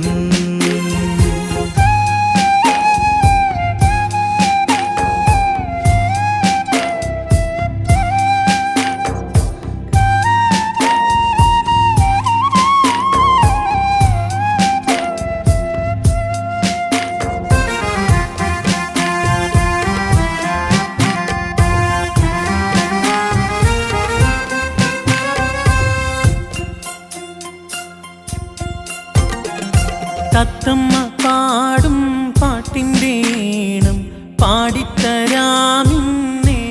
തത്തമ്മ പാടും പാട്ടിൻ്റെ ഈണം പാടിത്തരാമിന്നേ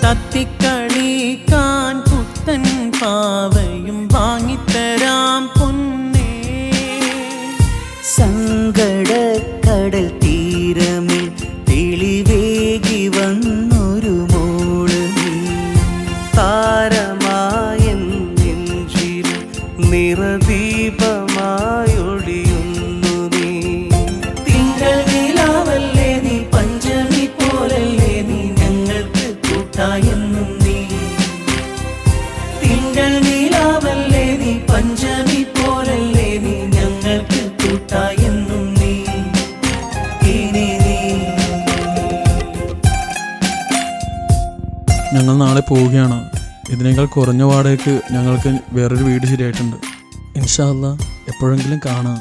തത്തിക്കളിക്കാൻ പുത്തൻ പാവയും വാങ്ങിത്തരാം പൊന്നേ. സങ്കടക്കടൽ തീരമിൽ തെളിവേകി വന്നൊരു മോള് നീ താരമായൻ നെഞ്ചിൽ നിറദീപമായൊളിയുന്നു നീ. തിങ്കൾ നിലാവല്ലേ നീ, പഞ്ചമി പോലല്ലേ നീ, ഞങ്ങൾക്ക് കൂട്ടായെന്നും നീ. തിങ്കൾ നിലാവല്ലേ നീ, പഞ്ചമി പോലല്ലേ നീ, ഞങ്ങൾക്ക് കൂട്ടായെന്നും നീ. ഇനി നീ. ഞങ്ങൾ നാളെ പോവുകയാണ്. ഇതിനേക്കാൾ കുറഞ്ഞ വാടകയ്ക്ക് ഞങ്ങൾക്ക് വേറൊരു വീട് ശരിയായിട്ടുണ്ട്. ഇൻഷാ അല്ലാ എപ്പോഴെങ്കിലും കാണാം.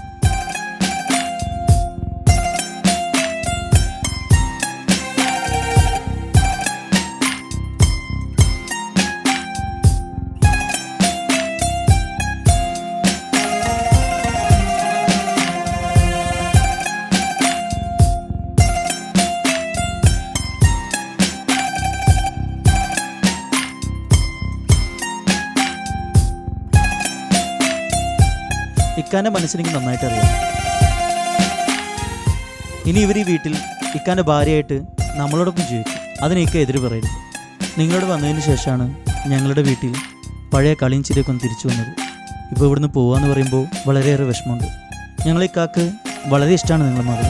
ഇക്കാൻ്റെ മനസ്സിനെനിക്ക് നന്നായിട്ട് അറിയാം. ഇനി ഇവർ ഈ വീട്ടിൽ ഇക്കാൻ്റെ ഭാര്യയായിട്ട് നമ്മളോടൊപ്പം ജീവിക്കും. അതിന് ഇക്ക എതിര് പറയരുത്. നിങ്ങളോട് വന്നതിന് ശേഷമാണ് ഞങ്ങളുടെ വീട്ടിൽ പഴയ കളിയും ചിരിയൊക്കെ ഒന്ന് തിരിച്ചു വന്നത്. ഇപ്പോൾ ഇവിടുന്ന് പോകാമെന്ന് പറയുമ്പോൾ വളരെയേറെ വിഷമമുണ്ട്. ഞങ്ങളെ ഇക്കാക്ക് വളരെ ഇഷ്ടമാണ് നിങ്ങളുടെ മകൾ.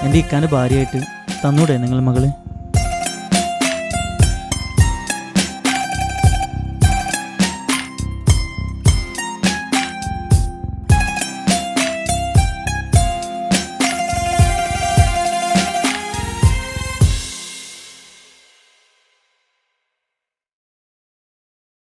എൻ്റെ ഇക്കാൻ്റെ ഭാര്യയായിട്ട് തന്നൂടെ നിങ്ങളുടെ മകളെ?